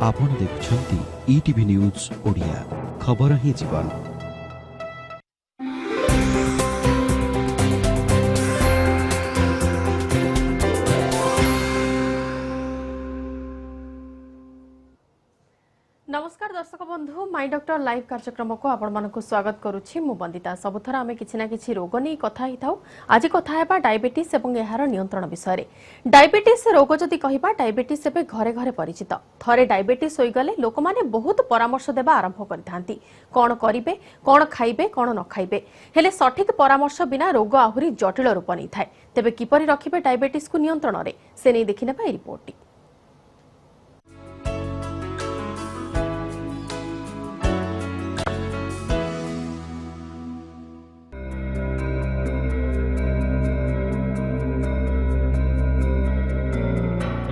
आपण देखुछंती ETV news Odia खबर ही जीवन। नमस्कार दर्शक बंधु माई डॉक्टर लाइव कार्यक्रम को आपण मानक स्वागत करुछि मु वंदिता। सबुथर आमे किछि ना किछि रोग नै कथा हिथाउ। आज कथा हेबा डायबिटीज एवं एहार नियंत्रण विषय रे। डायबिटीज रोग जदि कहिबा डायबिटीज एबे घरे घरे परिचित। थरे डायबिटीज होई गले लोक माने बहुत परामर्श देबा आरंभ करथांती। कोन करिवे, कोन खाइबे, कोन न खाइबे। हेले सठिक परामर्श बिना रोग आहुरी जटिल रूप नै थाए। तेबे किपरि रखिबे डायबिटीज को नियंत्रण रे से नै देखिनेबा ए रिपोर्ट।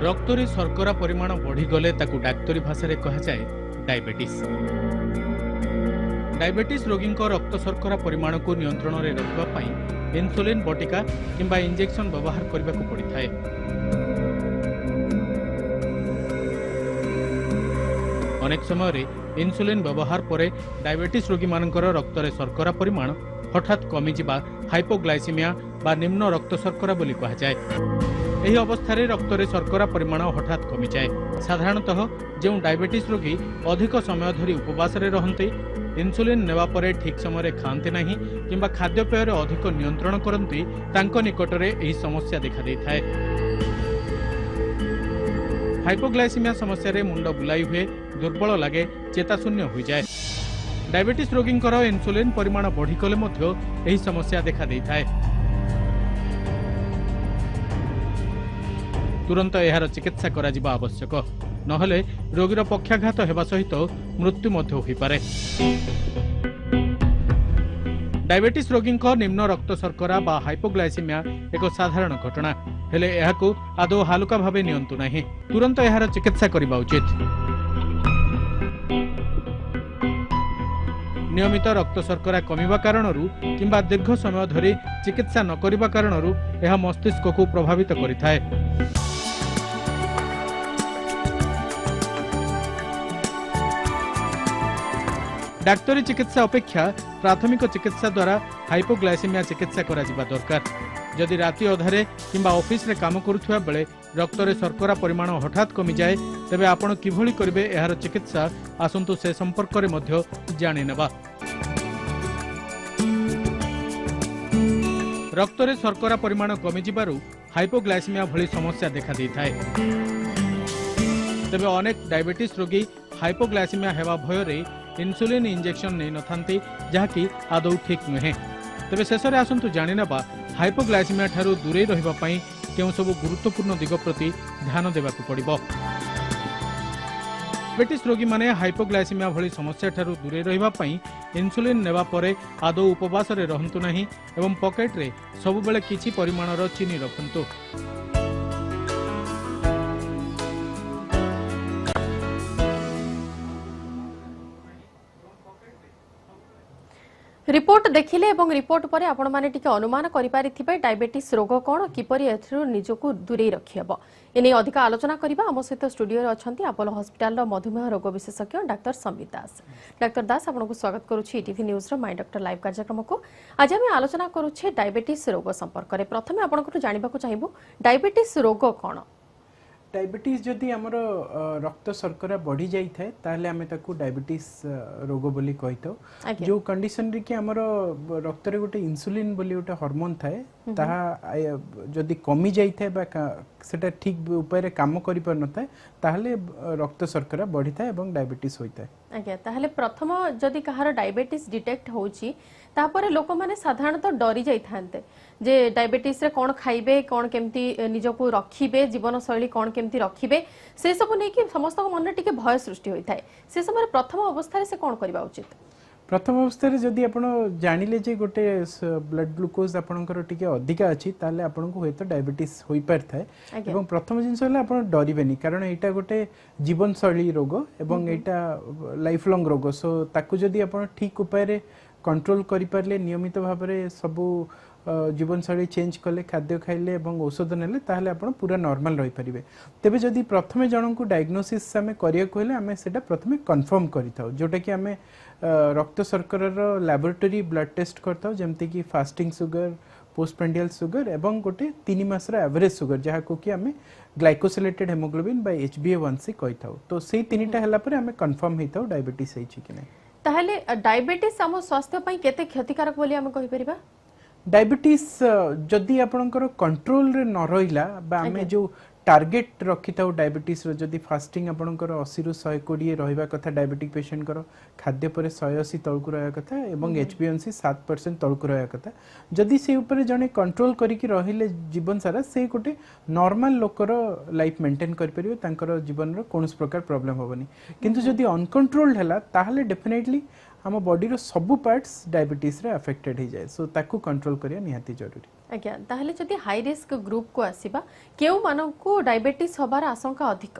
रक्तरे शर्करा परिमाण बढ़ीगले ताकू डाक्तरी भाषा कह जाए डायबिटीज। डायबिटीज रोगी रक्त शर्करा परिमाण को नियंत्रण में रखा इन्सुलिन बटिका किंबा इंजेक्शन व्यवहार करने को पड़ी थाए। अनेक समय इन्सुलिन व्यवहार पर डायबिटीज रोगी मानकर रक्तरे शर्करा परिमाण हठात कमिजिबा हाइपोग्लाइसीमिया बा निम्न रक्त शर्करा बोली कह जाए। एही अवस्था रे रक्तरे शर्करा परिमाण हठात कमी जाए। साधारणतः जो डायबिटीज रोगी अधिक समय धरी उपवास रे रहते, इन्सुलिन नेवा परे ठीक समय खाते नहीं किंबा खाद्यपेय अधिक नियंत्रण करती, तांको निकटरे एही समस्या देखा देई थाए। हाइपोग्लाइसीमिया समस्या रे मुंड बुलाई हुए, दुर्बल लगे, चेताशून्य हो जाए। डायबिटीज रोगी इन्सुलिन परिमाण बढ़ीगले मध्य एही समस्या देखा देई थाए। तुरंत एहार चिकित्सा करा जिबा आवश्यक, नहले रोगीर पक्षाघात हेबा सहित मृत्यु मध्य होई पारे। डायबिटीज रोगी निम्न रक्त शर्करा बा हाइपोग्लाइसीमिया एक साधारण घटना, हेले एहाकू आदौ हालुका भावे नियंतु नाही, तुरंत एहार चिकित्सा करिबा उचित। नियमित रक्त शर्करा कमिबा कारणरू किंबा दीर्घ समय धरी चिकित्सा न करिबा कारणरू एहा मस्तिष्क को प्रभावित करिथाए। डाक्तरी चिकित्सा अपेक्षा प्राथमिक चिकित्सा द्वारा हाइपोग्लाइसीमिया चिकित्सा करा जिबा दरकार। जदि राति अधारे किंबा ऑफिस रे काम करुथुवा बेले रक्तरे शर्करा परिमाण हठात कमी जाए, तेबे आपण किभଳି करिवे एहार चिकित्सा आसंतु से संपर्क रे मध्य जानि नेबा। रक्तरे शर्करा परिमाण कमी जिबारु हाइपोग्लाइसीमिया भଳି समस्या देखा देई थाए। तेबे अनेक डायबिटीज रोगी हाइपोग्लाइसीमिया हेबा भय रे इन्सुलिन इंजेक्शन नहीं नथांती, जहाँकि आदौ ठीक नुहे। तेबे शेष में आसंतु जानि नेबा हाइपोग्लाइसीमिया ठारू दूरे रहिबा पई केउ सब गुरुत्वपूर्ण दिग प्रति ध्यान देबाकू पड़िबो। डायबिटीज रोगी माने हाइपोग्लाइसीमिया भली समस्या ठारू दूरे रहिबा पई इन्सुलिन नेबा परे आदौ उपवास रे रहंतु नाही एवं पॉकेट रे सब बेले किछि परिमाणर चीनी रखंतु। रिपोर्ट देखिले एवं रिपोर्ट पर आपण माने टिके अनुमान करि पारिथिबे डायबिटीज रोग कोन किपरि एथरु निजको दूरे रखियबो। एने अधिक आलोचना करिबा हम सहित स्टूडियो रे अछंती अपोलो हॉस्पिटल रो मधुमेह रोग विशेषज्ञ डॉक्टर संबित दास। डॉक्टर दास आपनको स्वागत करूछि ईटीवी न्यूज रो माय डॉक्टर लाइव कार्यक्रम को। आज हम आलोचना करूछि डायबिटीज रोग संपर्क रे। प्रथमे आपनको जानिबाकू चाहिबो डायबिटीज रोग कोन। डायबिटीज जदि आमर रक्त शर्करा बढ़ी जाई थाए ताहले आमे ताकू डायबिटीज रोग बोली कहितो। जो कंडीशन रे कि आमर रक्त रे गोटे इंसुलिन बोली गोटे हार्मोन थाए, ताहा जदि कमी जाई थाए बा सेटा ठीक उपाय रे काम करि पर नथाए ताहले रक्त शर्करा बढ़ी थाए एवं डायबिटीज होई थाए। आज्ञा ताहले प्रथम जदि कहार डायबिटीज डिटेक्ट होउची तापर लोक माने साधारणतः डरी जाई थांते जे डायबिटीज रे कोन खाइबे, कोन केमती निजको रखिबे, जीवन शैली कोन केमती रखिबे, से सब नै कि समस्त मन टिके भय सृष्टि होई थाए। से समय प्रथम अवस्था रे से कोन करबा उचित? प्रथम अवस्था रे जदि आपण जानिले जे गोटे ब्लड ग्लूकोज आपणकर टिके अधिका अछि ताले आपणको होय तो डायबिटीज होई पार थाए। एवं प्रथम जिंस होला आपण डरिबेनी, कारण एटा गोटे जीवन शैली रोग एवं एटा लाइफ लॉन्ग रोग। सो ताकू जदि आपण ठीक उपाय रे कंट्रोल करि पारले, नियमित भाबरे सबु जीवनशैली चेंज कले खाद्य खाइले एवं औषध नेले ताहले आपण पूरा नॉर्मल रही परिबे तेबे जदि प्रथमे जणन को डायग्नोसिस हमें करिया कहले हमें सेटा प्रथमे कंफर्म करिथाउ जोटा कि हमें रक्त शर्करा रो लैबोरेटरी ब्लड टेस्ट करताउ जेमति कि फास्टिंग शुगर पोस्टप्रेंडियल शुगर एवं गोटे 3 मास रो एवरेज शुगर जहा को कि हमें ग्लाइकोसिलेटेड हेमोग्लोबिन बाय HbA1c कहिथाउ तो सेही तीनटा हला पर हमें कंफर्म हिताउ डायबिटीज है कि नै ताहले डायबिटीज हम स्वास्थ्य पई केते क्षतिकारक बोली हम कहि परिबा डायबिटीज जदि आपणकर कंट्रोल रे न रहिला बा हमें जो टार्गेट रखी था डायबिटीज रो जदि फास्टिंग आपणकर 80 रु 120 रहिबा कथा डायबिटिक पेशेंट कर खाद्य पर 180 तळकु रहया कथा एवं HbA1c 7% तळकु रहया कथा जदि से ऊपर जने कंट्रोल करी कि रहिले जीवन सारा से गोटे नॉर्मल लोकर लाइफ मेंटेन कर परियो तांकर जीवन रो कोनस प्रकार प्रॉब्लम होबनी किंतु जदि अनकंट्रोल्ड हला ताहले डेफिनेटली हम बॉडी रो सब पार्ट्स डायबिटीज रे अफेक्टेड हो जाए सो ताकू कंट्रोल करिया निहाती जरूरी आज्ञा ताहले जदि हाई रिस्क ग्रुप को आसीबा केउ मानकू डायबिटीज होबार आशंका अधिक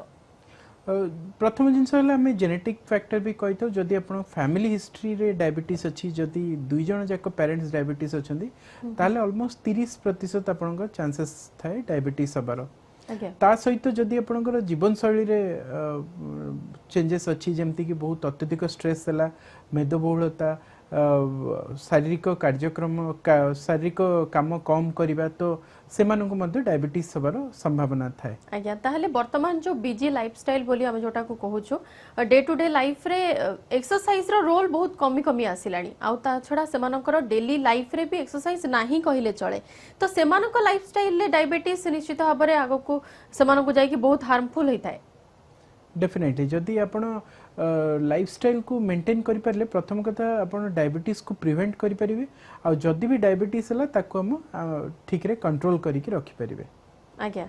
प्रथम जिनस हमें जेनेटिक फैक्टर भी कही था जदि आपण फैमिली हिस्ट्री रे डायबिटीज अच्छी जदि दुई जन जाक पेरेंट्स डायबिटीज अच्छी ताहले ऑलमोस्ट 30% आपन चांसेस थाए डायबिटीज हबार ता सहित जदि आपनकर जीवन शैली रे चेंजेस अच्छी जेमति कि बहुत अत्यधिक स्ट्रेस हला मेदबहुलता शारीरिक कार्यक्रम शारीरिक काम कम करिबा तो सेमानकु मध्ये डायबिटीज हबार संभावना थाए आज्ञा ताहले वर्तमान जो बिजी लाइफस्टाइल बोली हम जोटा को कहूछु डे टू डे लाइफ रे एक्सरसाइज रो रोल बहुत कमी कमी आसिलानी आ ता छडा सेमानकर डेली लाइफ रे भी एक्सरसाइज नाही कहिले चले तो सेमानक लाइफस्टाइल ले डायबिटीज निश्चित भाबरे आगो को सेमानकु जाई कि बहुत हार्मफुल होइताय डेफिनेटली जदि आपण लाइफस्टाइल को मेंटेन करि परले प्रथम कथा आपण डायबिटीज को प्रिवेंट करि परिबे आ जदि भी डायबिटीज हला ताको हम ठीक रे कंट्रोल करि कि रखि परिबे आज्ञा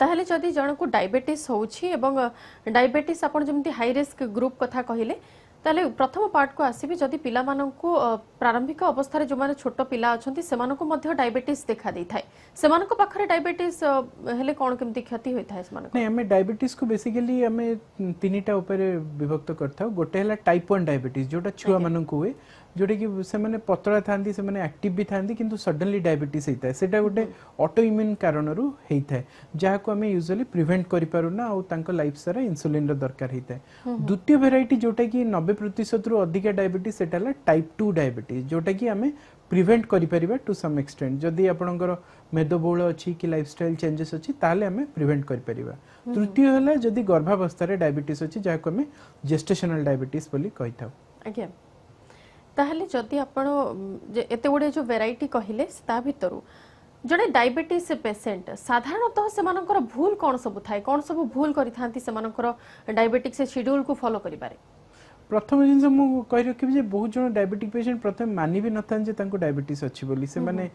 ताहले जदि जण को डायबिटीज होउछि एवं डायबिटीज आपण जेमति हाई रिस्क ग्रुप कथा कहिले ताले प्रथम पार्ट को आसीबी जदि पिला माननकु प्रारंभिक अवस्था रे जो माने छोट पिला अछंती सेमानकु मध्ये डायबिटीज देखा दै थाए सेमानकु पाखरे डायबिटीज हेले कोन केमति क्षति होई थाए सेमानकु नै हमें डायबिटीज को बेसिकली हमें तीनटा ऊपर विभक्त करथाउ गोटे हला टाइप 1 डायबिटीज जोटा छुआ माननकु हुए जोटे कि से माने पतला थांदी से माने एक्टिव भी थांदी किंतु सडनली डायबिटीज हेता है सेटा गोटे ऑटो इम्यून कारणरू हेता है जहा को हमें यूजुअली प्रिवेंट करि पारुना आ तांको लाइफ सारा इंसुलिन रो दरकार हेता है द्वितीय वेराइटी जोटा कि 90% रु अधिक डायबिटीज सेटा हला टाइप 2 डायबिटीज जोटा कि हमें प्रिवेंट करि परिबा टू सम एक्सटेंट जदि आपनकर मेदबहुल अछि कि लाइफस्टाइल चेंजेस अछि ताले हमें प्रिवेंट करि परिबा तृतीय हला जदि गर्भावस्था रे डायबिटीज अछि जहा को हमें जेस्टेशनल डायबिटीज बोली कहिथाउ आज्ञा ताहले जदि आपण एते गुडे जो वेराइटी कहिले ता भितरु जड़े डायबिटीज पेसेंट साधारणतः सेमानकर भूल कौन सब थाए कौन सब भूल करि थांती सेमानकर डायबिटिक से शेड्यूल को फॉलो करि पारे प्रथम जिनस मु कहि रखिबि जे बहुत जन डायबिटिक पेशेंट प्रथम मानि भी नथान जे तांको डायबिटीज अछि बोली से माने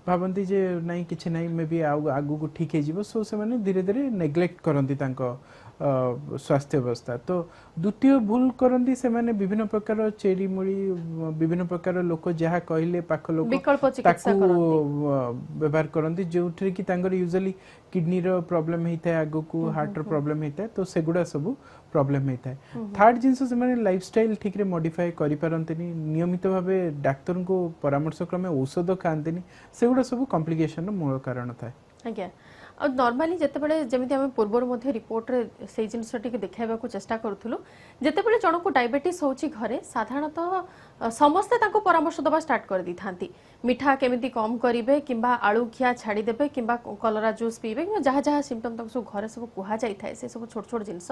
भाबंती जे नहीं किछि नहीं मे भी आगु को ठीक हे जीवो सो से माने धीरे धीरे नेग्लेक्ट करंती तांको स्वास्थ्य अवस्था तो द्वितीय भूल करंती से माने विभिन्न प्रकार चेरी मुड़ी विभिन्न प्रकार लोक जहा कहले पाख लोक विकल्प चिकित्सा करंती व्यवहार करंती जोठरी कि तांगर यूजुअली किडनी रो प्रॉब्लम हेता है आगु को हार्ट रो प्रॉब्लम हेता है तो सेगुडा सब प्रॉब्लम हेता है थर्ड जिंस से माने लाइफस्टाइल ठीक रे मॉडिफाई करि पारंतनी नियमित भाबे डॉक्टर को परामर्श क्रमे औषध खांतनी सेगुडा सब कॉम्प्लिकेशन रो मूल कारण थाए आज्ञा और नॉर्मली जते बेले जेमिति हम पूर्वर मध्ये रिपोर्ट रे से जिनस टिके देखाइबा को चेष्टा करथुलु जते बेले जण को डायबिटीज होची घरे साधारणतः समस्त ताको परामर्श दबा स्टार्ट कर दी थांती मिठा केमिति कम करिवे किंबा आलू खिया छाडी देबे किंबा कलरा जूस पीबे जहा जहा सिम्पटम तक सब घरे सब कुहा जाई थाए से सब छोट छोट जिंस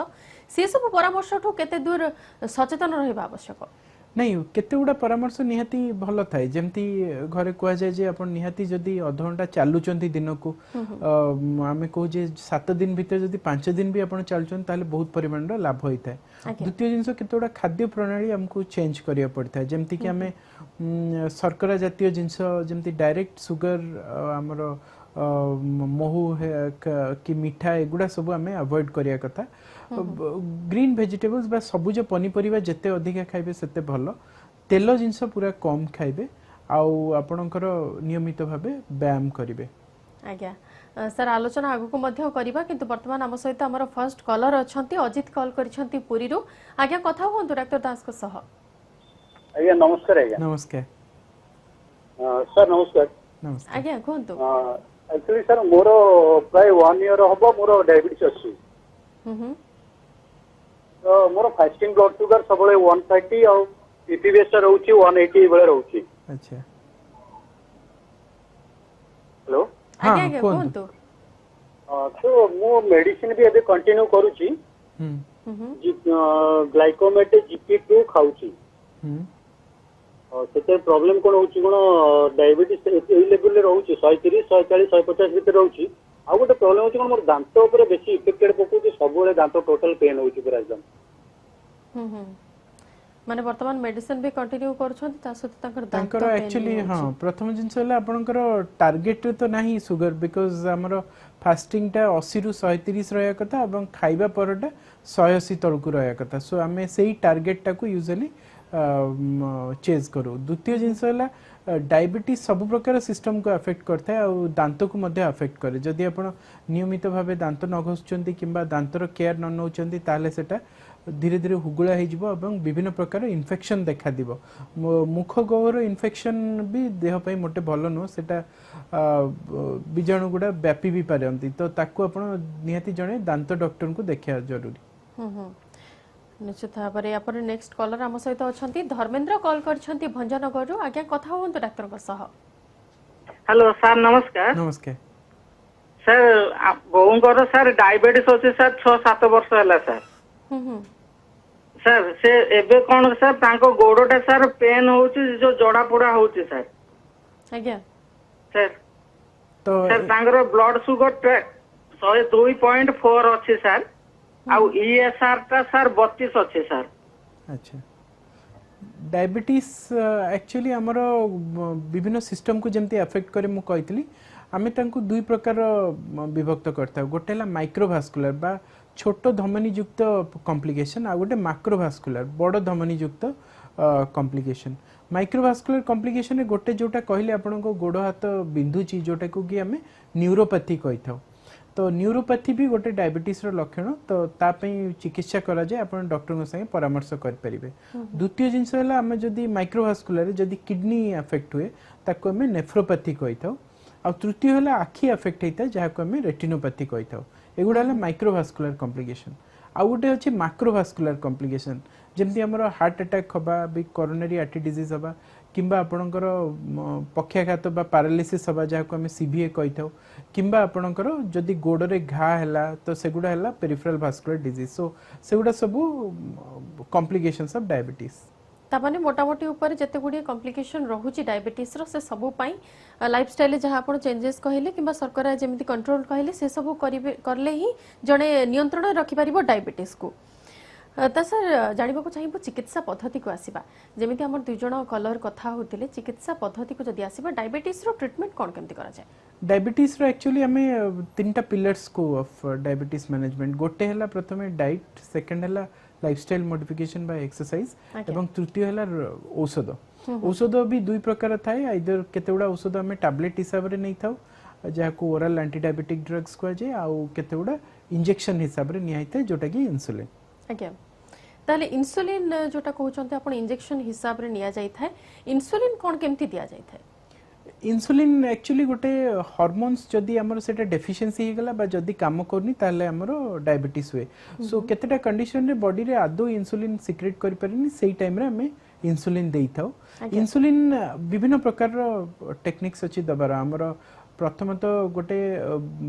से सब परामर्श ठो केते दूर सचेतन रहबा आवश्यक नहीं केते गुडा परामर्श निहाती भल थाए जेमती घरे कुआ जाय जे अपन निहाती जदी आधा घंटा चालुचंती दिन को आमे कहू जे 7 दिन भीतर जदी 5 दिन भी अपन चालुचन ताले बहुत परिमाण रो लाभ होई थाए द्वितीय जिंस केते गुडा खाद्य प्रणाली हमको चेंज करिया पड़ता है जेमती कि हमें शर्करा जातीय जिंस जेमती डायरेक्ट सुगर हमरो महू कि मिठा एगुडा सब हमें अवॉइड करिया कथा ग्रीन वेजिटेबल्स बा सबुज पनीपरिबा जते अधिक खाइबे सेते भलो तेल जिंस पूरा कम खाइबे आउ आपणकर नियमित भाबे व्यायाम करिवे आज्ञा सर आलोचना आगु को मध्य करिबा किंतु वर्तमान हम सहित हमर फर्स्ट कॉलर अछंती अजित कॉल करिसंती पुरी रो आज्ञा कथा होंतु डॉक्टर दास को सह आज्ञा नमस्कार आज्ञा नमस्कार सर नमस्कार नमस्कार आज्ञा कहतु एक्चुअली सर मोर प्राय 1 ईयर हम मोर डायबिटीज अच्छी तो मोर फास्टिंग ब्लड शुगर सब 130 और पीपीएस रोची 180 बेले रोची। अच्छा हेलो हाँ आज्ञा आज्ञा कहतु कहतु तो मो मेडिसिन भी एबे कंटिन्यू करूची ग्लाइकोमेट जीपी2 खाऊची सेते प्रॉब्लम कोन होची कोन डायबिटीज ए लेवल रे रहूची 130 140 150 भीतर रहूची आ गोटे प्रॉब्लम होची कोन मोर दांत ऊपर बेसी इफेक्टेड पकोची सब बेले दांत टोटल पेन होची पूरा एकदम माने वर्तमान मेडिसिन भी कंटिन्यू करछंती ता सहित तांकर दांत तांकर एक्चुअली हाँ प्रथम जिनस होला आपनकर टार्गेट तो नाही सुगर बिकॉज हमर फास्टिंग टा 80 रु 130 रहया कथा एवं खाइबा परटा 180 तळकु रहया कथा सो हमें सेही टार्गेट टा को यूजुअली चेज करू। द्वितीय जिनस होला डायबिटीज सब प्रकार सिस्टम को अफेक्ट करता है और दांत को मध्य अफेक्ट करे जदि आपण नियमित भावे दांत न घसुचंती किंबा दांतर केयर न नउचंती ताले सेटा धीरे धीरे हुगुला हो विभिन्न प्रकार इन्फेक्शन देखा दिबो मुख गहर इन्फेक्शन भी देह पई मोटे भलो नो सेटा बीजाणु गुडा व्यापी भी पारंती तो ताकू आपण निहाती जणे दांत डॉक्टर को देखिया जरूरी। निश्चित भाव में आप नेक्स्ट कॉलर आम सहित अच्छा धर्मेंद्र कॉल करछंती भंजनगर आज्ञा कथा हुंतु डाक्टर को सह। हेलो सर नमस्कार। नमस्कार सर बोंगर सर डायबिटीज होची सर 6-7 वर्ष होला सर सर से एबे कोन सर तांको गोडोटा सर पेन होची जो जोड़ा पोड़ा होची सर आज्ञा सर तो सर तांगर ब्लड शुगर 102.4 अछि सर आउ ईएसआर ता सर 32 अछि सर। अच्छा डायबिटीज एक्चुअली हमर विभिन्न सिस्टम को जेमती अफेक्ट करे मु कहितली आमे तांको दुई प्रकार विभक्त करता गोटे ला माइक्रोवास्कुलर बा छोट धमनी युक्त कॉम्प्लिकेशन आ गोटे मैक्रोवास्कुलर बड़ धमनी युक्त कॉम्प्लिकेशन। माइक्रोवास्कुलर कॉम्प्लिकेशन गोटे जोटा कहले आपण को गोड़ हाथ बिंधुची जोटा को कि आमे न्यूरोपैथी कहि थाउ तो न्यूरोपैथी भी गोटे डायबिटीज रो लक्षण तो ता पई चिकित्सा करा जाय आपण डॉक्टर संगे परामर्श कर परिबे। द्वितीय जिंस होला आमे जदी माइक्रोवास्कुलर जदी किडनी अफेक्ट हुए ताको आमे नेफ्रोपैथी कहि थाउ आ तृतीय होला आखी अफेक्ट हेता जहा को आमे रेटिनोपैथी कहि थाउ एगुडा होला माइक्रोवास्कुलर कॉम्प्लिकेशन। आ गोटे अछि मैक्रोवास्कुलर कॉम्प्लिकेशन जेमती हमर हार्ट अटैक होबा बी कोरोनरी आर्टरी डिजीज होबा किंबा आपणकर पक्षाघात बा पैरालिसिस होबा जहा को आमे सीवीए कहि थाउ किंबा आपणकर जदी गोड़ रे घा हैला तो सेगुडा हैला पेरिफेरल वास्कुलर डिजीज सो सेगुडा सब कॉम्प्लिकेशंस ऑफ डायबिटीज तामाने मोटामोटी ऊपर जते गुडी कॉम्प्लिकेशन रहुची डायबिटीज रो से सब पई लाइफस्टाइल जहां आपण चेंजेस कहले किंबा सरकार जेमिति कंट्रोल कहले से सब करले ही जणे नियंत्रण रखि परिबो डायबिटीज को। तो सर जानवा को चाहिए चिकित्सा पद्धति को आसीबा जेमिति हमर दुई जण कलर कथा होतिले चिकित्सा पद्धति को जदी आसीबा डायबिटीज रो ट्रीटमेंट कोन केमति करा जाय। डायबिटीज रो एक्चुअली हमें तीनटा पिलर्स को ऑफ डायबिटीज मैनेजमेंट गोटे हला प्रथमे डाइट सेकंड हला लाइफस्टाइल मॉडिफिकेशन बाय एक्सरसाइज एवं तृतीय हला औषध। औषध भी दुई प्रकार थाए आइदर केतेउडा औषध हमें टैबलेट हिसाब रे नै थाउ जहा को ओरल एंटी डायबिटिक ड्रग्स को जे आ केतेउडा इंजेक्शन हिसाब रे नियाइते जोटा कि इंसुलिन। आज्ञा ताले इंसुलिन जोटा कहउचंते आपण इंजेक्शन हिसाब रे निया जाई थाए इंसुलिन कोन केमति दिया जाई थाए। इंसुलिन एक्चुअली गोटे हार्मोन्स जदि हमर सेटा डेफिशिएंसी हे गला बा जदि काम करनी ताले हमर डायबिटीज हुए सो केतेटा कंडीशन रे बॉडी रे आदो इंसुलिन सिक्रेट करि परनी सेही टाइम रे हमें इंसुलिन देई थाउ। इंसुलिन विभिन्न प्रकार टेक्निक्स अछि दबार हमर प्रथमत गोटे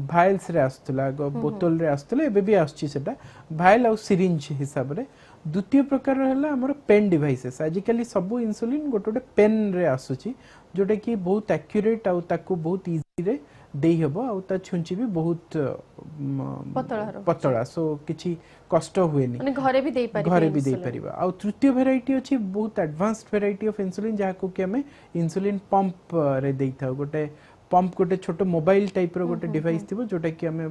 भाइल्स रे आस्तला बोतल रे आस्तले एबे भी आछि सेटा भाइल और सिरिंज हिसाब रे। द्वितीय प्रकार हला हमर पेन डिवाइसेस आजिकली सब इंसुलिन गोटे गोटे पेन रे आसुची जोटा कि बहुत एक्यूरेट आ ताकू बहुत इजी रे देई हबो आ ता छुंची भी बहुत पतला सो किछि कष्ट हुएनी माने घरे भी देई परिबा आ तृतीय वेराइटी अछि बहुत एडवांस्ड वेराइटी ऑफ इंसुलिन जहा को कि हमें इंसुलिन पंप रे देई था गोटे पंप गोटे छोट मोबाइल टाइप रो गोटे डिवाइस थिबो जोटा कि हमें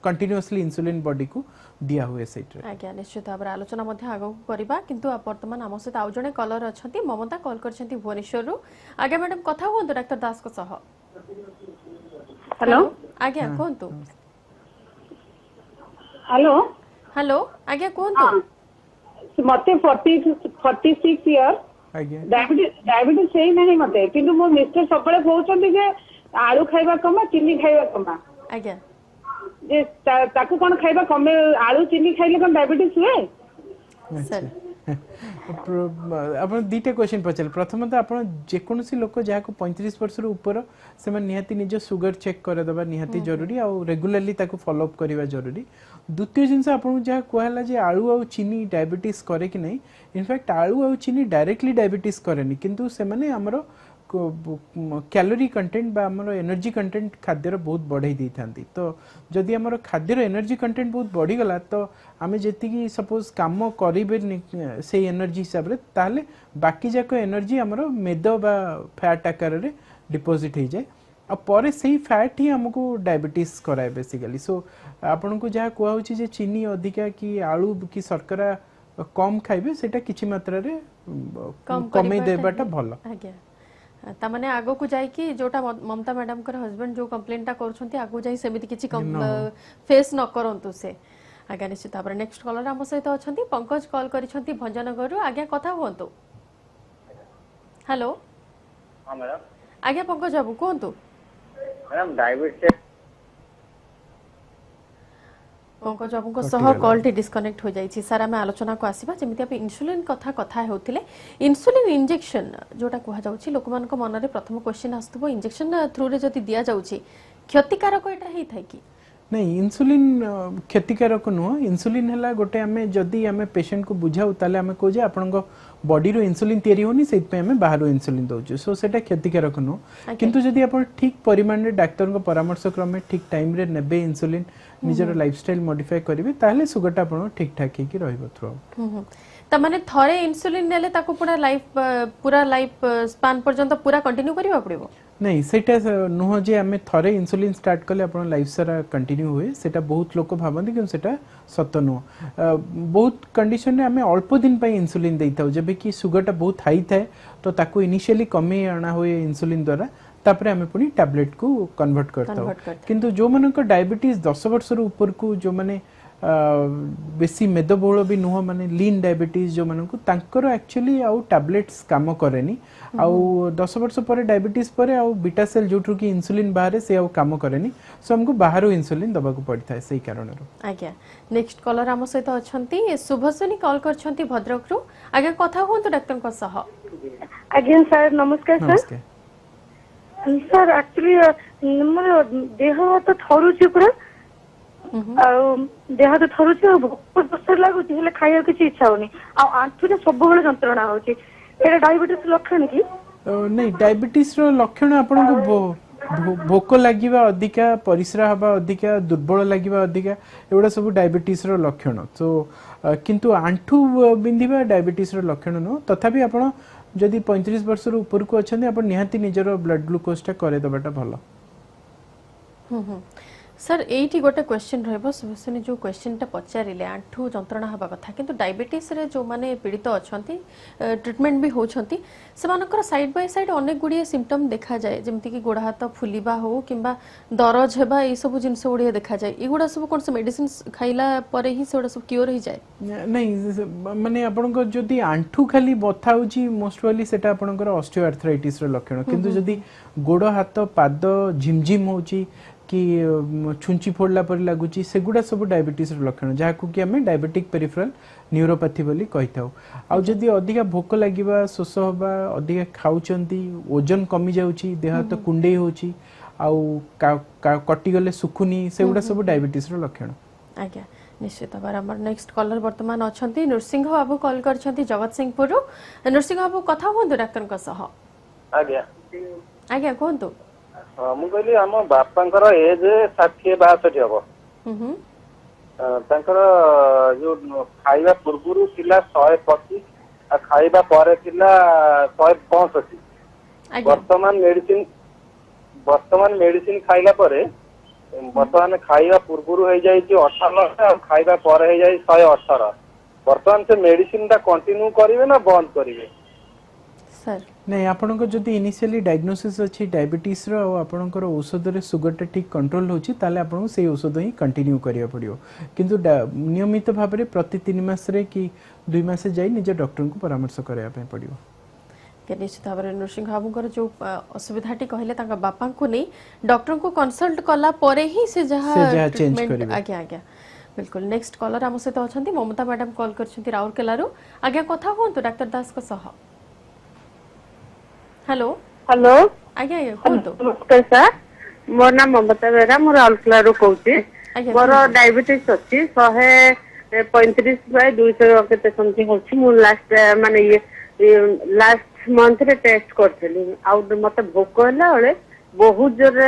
कंटीन्यूअसली इंसुलिन बॉडी को दिया हुए सेट रे। आज्ञा निश्चित भाव आलोचना मध्ये आगो करबा किंतु वर्तमान आम सहित आउ जणे कलर अछंती ममता कॉल करछंती भुवनेश्वर रु आगे मैडम कथा होंतो डॉक्टर दास को सह। हेलो आज्ञा कोंतो हेलो हेलो आज्ञा कोंतो मते 46 इयर आज्ञा डायबिटीज सेही नहीं मते किंतु मो मिस्टर सबले कहउछन्ती जे आलू खाइबा कमा चीनी खाइबा कमा आज्ञा जे ताकू कोन खाइबा कमे आलू चीनी खाइले कोन डायबिटीज हुए सर आप दुईटा क्वेश्चन पचारे प्रथम तो आप जेकोसी लोक जहाँ 35 वर्ष ऊपर से निहाती निज सुगर चेक करदेवा निहाती जरूरी आ रेगुलाली फॉलोअप करवा जरूरी द्वितीय जिनस आपको जहाँ कहला जे आलू आ चीनी डायबिटीज करे कि नहीं इनफैक्ट आलू आ चीनी डायरेक्टली डायबिटीज करे किंतु से माने हमरो कैलोरी कंटेंट बा हमरो एनर्जी कंटेंट खाद्यर बहुत बढ़ाई दी थांती तो जदि हमरो खाद्यर एनर्जी कंटेंट बहुत बढ़ी गला तो आमे जेतिकी सपोज काम करिबे से एनर्जी हिसाब रे ताले बाकी जाक एनर्जी हमरो मेद बा फैट आकार रे डिपॉजिट हो जाए आ परे सही फैट ही हमको डायबिटीज कराए बेसिकली सो आपन को जहाँ कहूँ जे चीनी अधिका कि आलू कि शर्करा कम खाइबे सेटा किछि मात्रा रे कमे देबाटा भलो आज्ञा तामाने आगो को जाई कि जोटा ममता मैडम कर हस्बैंड जो कंप्लेंटा करछंती आगो जाई सेमिति किछि फेस न करंतु से आज्ञा निश्चित तापर नेक्स्ट कॉलर हम सहित अछंती पंकज कॉल करिसंती भंजनगर रु आज्ञा कथा होंतु हेलो हां मैडम आज्ञा पंकज बाबू कोंतु मैडम डायबिटीज पंकज बाबू सह कॉल टी डिस्कनेक्ट हो जाइछि सर आम आलोचना को आसीबा जेमिति आप इंसुलिन कथा होतिले इंसुलिन इंजेक्शन जोटा कहा जाउछि लोक मान को मन रे प्रथम क्वेश्चन आस्तबो इंजेक्शन थ्रू रे जति दिया जाउछि क्षतिकारक एटा हेइ थाइ कि नहीं इंसुलिन क्षतिकारक नुह इंसुलिन है गोटे आम जदि आम पेशेंट को बुझाऊ ताले आम कहे आपण बॉडी रो इंसुलिन तैयारी होनी से आम बाहर इंसुलिन दौचु सो सेटा क्षतिकारक नुह किंतु जदि आप ठीक परिमाण रे डाक्टर को परामर्श क्रमे ठीक टाइम रे नेबे इंसुलिन निजर लाइफस्टाइल मॉडिफाई करिवे ताले सुगरटा आपण ठीक ठाक ही रहइबो थ्रू त माने थरे इंसुलिन नेले ताको पूरा लाइफ स्पान पर्यंत पूरा कंटिन्यू करिवा पड़िबो नहीं सेटा नुह जे आमे थरे इंसुलिन स्टार्ट कले आपण लाइफ सारा कंटिन्यू हुए सेटा बहुत लोक भाबंती कि सेटा सत्य नुह बहुत कंडीशन रे आमे अल्प दिन पई इंसुलिन देइताउ जेबे कि सुगरटा बहुत हाई थाए तो ताको इनिशियली कमे आना हुए इंसुलिन द्वारा तापरे आमे पुनी टैबलेट को कन्वर्ट करताउ किंतु जो मानक डायबिटीज 10 वर्ष ऊपर को जो माने बेसी मेदबहुल भी नुह माने लीन डायबिटीज जो मानक तांकर एक्चुअली आउ टैबलेट्स काम करेनी आउ 10 वर्ष पर डायबिटीज पर आउ बीटा सेल जोठु की इंसुलिन बाहर से आउ काम करेनी सो हमको बाहर इंसुलिन दबा को पड़ता है सही कारण रो आज्ञा नेक्स्ट कॉलर हम सहित अछंती शुभसनी कॉल करछंती भद्रक रो आज्ञा कथा होंतो डॉक्टर को सह आज्ञा सर नमस्कार सर सर एक्चुअली मोर देह तो थरुची पूरा देह तो थरुची बहुत दोसर लागुची हेले खाइया किछि इच्छा होनी आ आंठु रे सब बेले जंत्रणा होची एटा डायबिटीज लक्षण की नहीं डायबिटीज रो लक्षण आपन को भोक लागिबा अधिका परिश्रा हबा अधिका दुर्बल लागिबा अधिका एवडा सब डायबिटीज रो लक्षण तो किंतु आंठु बिंधिबा डायबिटीज रो लक्षण न तथापि आपण जदि 35 वर्ष ऊपर को अच्छे आप निहाती निजर ब्लड ग्लूकोज करे दबाटा भल सर एटी गोटे क्वेश्चन रहबो सुबसनी जो क्वेश्चन टा पचारिले आंठू जंत्रणा हबा कथा किंतु डायबिटीज रे जो माने पीड़ित अछंती ट्रीटमेंट भी होछंती सेमानकर साइड बाय साइड अनेक गुडी सिम्पटम देखा जाए जेमति कि गोड़ हाथ फुलिबा हो किंबा दरज हेबा ए सब जिंस गुडी देखा जाए एगुडा सब कोन से मेडिसिन खाइला परे ही सेडा सब क्योर हो जाए नहीं माने आपनकर जदी आंठू खाली बथा होची मोस्टली सेटा आपनकर ऑस्टियोआर्थराइटिस रो लक्षण किंतु जदी गोड़ हाथ पाद झिमझिम होची कि छुंची फोड़ला पर लगुची सेगुडा सब डायबिटीज रो लक्षण जहाँ को कि हमें डायबिटिक पेरिफेरल न्यूरोपैथी बोली कहि थाउ आ जदी अधिका भोक लागिबा शोष होबा अधिका खाउचंती ओजन कमी जाउची देह तो कुंडे होची आउ कटि गले सुखुनी सेगुडा सब डायबिटीज रो लक्षण आज्ञा निश्चित भाव हमर नेक्स्ट कॉलर वर्तमान अछंती नरसिंह बाबू कॉल करछंती जगत सिंहपुर रो नरसिंह बाबू कथा होंतु डॉक्टर को सह आज्ञा आज्ञा कोंतु मु कहली हम बापांकर एज 60-62 हबो तांकर जो खाइबा पूर्वरु थिला 125 आ खाइबा परे थिला 165 वर्तमान मेडिसिन खाइला परे वर्तमान खाइबा पूर्वरु हो जाई 98 आ खाइबा परे हो जाई 118 वर्तमान से मेडिसिन ता कंटिन्यू करिवे ना बंद करिवे सर नहीं आपन को जदी इनिशियली डायग्नोसिस अछि डायबिटीज रो आपनकर औषध रे सुगर टा ठीक कंट्रोल होछि ताले आपन से औषध ही कंटिन्यू करिया पड़ियो किंतु नियमित भाव रे प्रति 3 मास रे कि 2 मास जाई निज डॉक्टर को परामर्श करया पे पड़ियो निश्चित भाव में नृसिंह बाबूर जो असुविधाटी कहले बापा को नहीं डॉक्टर को कंसल्ट कला परे ही से जहाँ ट्रीटमेंट आज्ञा आज्ञा बिल्कुल नेक्स्ट कॉलर आम सहित अच्छा ममता मैडम कॉल कर राउरकेला आज्ञा कथा हूँ डाक्टर दास को सह हेलो हेलो आज्ञा कहूँ नमस्कार सर मोर नाम ममता बेरा मोर राउरकेला कहूँ मोर डायबिटीज अच्छी 135 बाय 200 केते समथिंग अछि मु लास्ट माने ये लास्ट मंथ रे टेस्ट करथली आ मते भोक होला बेले बहुत जोर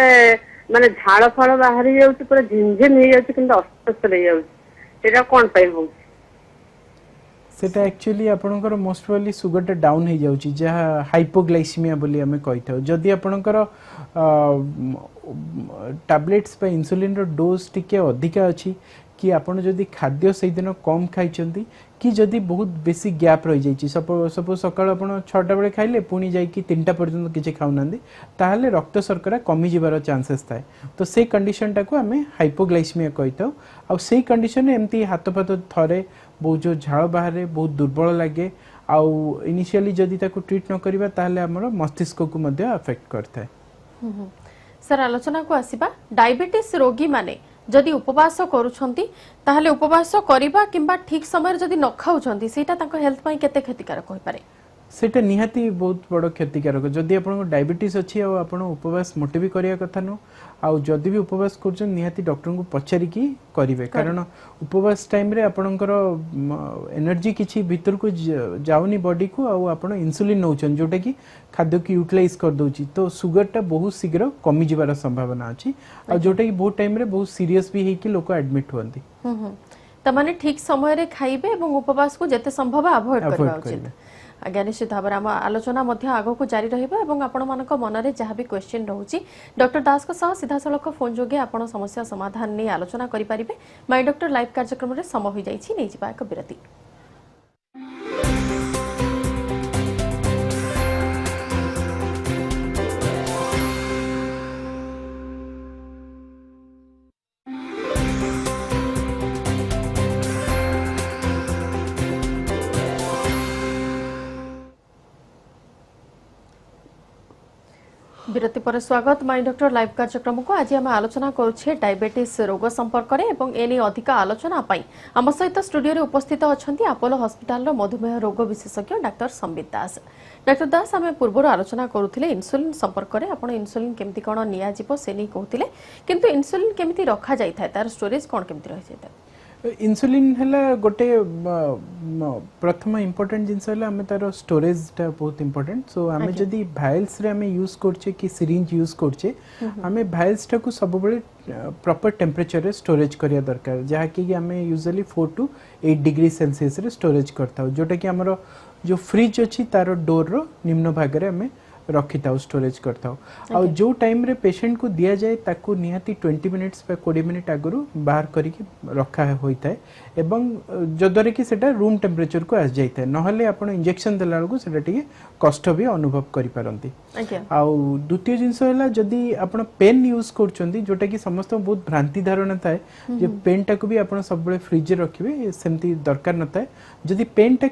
माने झाड़ फळ बाहरी जाउछ पूरा झिमझिम हे जाउछ किंतु अस्वस्थ रह जाउछ सेटा कोन पाई हो सेटा एक्चुअली आपनकर मोस्ट प्रोबेबली सुगर टा डाउन हो जाउची जहा हाइपोग्लाइसीमिया बोली हमें कहिथौ जदी आपनकर टैबलेट्स पे इंसुलिन रो डोज टिके अधिका अछि कि आपण जदी खाद्य सही दिन कम खाइचंती कि जदी बहुत बेसी गैप रह जाइची सपोज सकाळ आपण 6टा बेले खाइले पुनी जाई कि 3टा पर्यंत किछि खाउनांदी ताहले रक्त शर्करा कमी जिबार चांसेस थाए तो से कंडीशन टा को हमें हाइपोग्लाइसीमिया कहिथौ आ से कंडीशन एमती हाथ फाथ थरे बहुत जो झाड़ बाहर बहुत दुर्बल लगे आउ इनिशियली जदी ताको ट्रीट न करिबा ताहले हमर मस्तिष्क को मध्ये अफेक्ट करथाय सर आलोचना को आसीबा डायबिटीज रोगी माने जदि उपवास करूछंती ताहले उपवास करिबा किंबा ठीक समय जदि न खाउछंती सेटा ताको हेल्थ पई केते क्षतिकारक होई पारे सेटा निहाती बहुत बड़ क्षतिकारक जदि आपन डायबिटीज अछि आ आपन उपवास मोटे भी करिया कथा न आ जदि भी उपवास करछन निहाती डॉक्टर को पचारि की करिवे कारण उपवास टाइम रे आपनकर एनर्जी किछि भीतर को जाउनी बॉडी को आ आपन इंसुलिन नउछन जोटा कि खाद्य की यूटिलाइज कर दोची तो सुगर टा बहुत शीघ्र कमी जिबार संभावना अछि आ जोटा कि बहुत टाइम रे बहुत सीरियस भी हे कि लोक एडमिट होंती त माने ठीक समय रे खाइबे एवं उपवास को जते संभव अवॉइड करबा उचित आज्ञा निश्चित भाव में आलोचना आग को जारी रहा आपण मानक मनरे जहाँ भी क्वेश्चन रोचे डॉक्टर दास को सह सीधा सड़क फोन जोगे आपण समस्या समाधान नहीं आलोचना करें माय डॉक्टर लाइव कार्यक्रम में समय हो जाइए नहीं एक विरति विरति पर स्वागत माय डॉक्टर लाइव कार्यक्रम को आज आम आलोचना करुछे डायबिटीज रोग संपर्क में एवं एने अधिक आलोचना पाई आम सहित स्टूडियो रे उपस्थित अछंती अपोलो हॉस्पिटल मधुमेह रोग विशेषज्ञ डॉक्टर संबित दास डॉक्टर दास आम पूर्व आलोचना करुथिले इंसुलिन संपर्क में आपण इंसुलिन केमती कोन निया जिवो से नहीं कहथिले किंतु इंसुलिन केमती रखा जाय थाय तार स्टोरेज कोन केमती रहि जाय इंसुलिन हला गोटे प्रथम इंपोर्टेंट जिनस हला हमें तार स्टोरेज टा बहुत इंपोर्टेंट सो हमें जदी वायल्स रे हमें यूज करछे कि सिरिंज यूज करछे हमें वायल्स टा को सब बेले प्रॉपर टेम्परेचर रे स्टोरेज करिया दरकार जहा कि हमें यूजुअली 4 to 8 डिग्री सेल्सियस रे स्टोरेज करता जोटा कि हमरो जो फ्रिज अछि तार डोर रो निम्न भाग रे हमें रखी था स्टोरेज करता आ जो टाइम रे पेशेंट को दिया जाए ताको निहाती 20 मिनिट्स पे 20 मिनिट आगु बाहर करके रखा होता है एवं जदरे कि सेटा रूम टेम्परेचर को आस जाय थाए नहले आपण इंजेक्शन देला को सेटा टिके कष्ट भी अनुभव करि पारंती आ द्वितीय जिंस होला जदी आपण पेन यूज करचंदी जोटा कि समस्त बहुत भ्रांति धारणा थाए जे पेन टा को भी आपण सब बळे फ्रिज रे रखिबे सेमती दरकार न थाए जदी पेन टा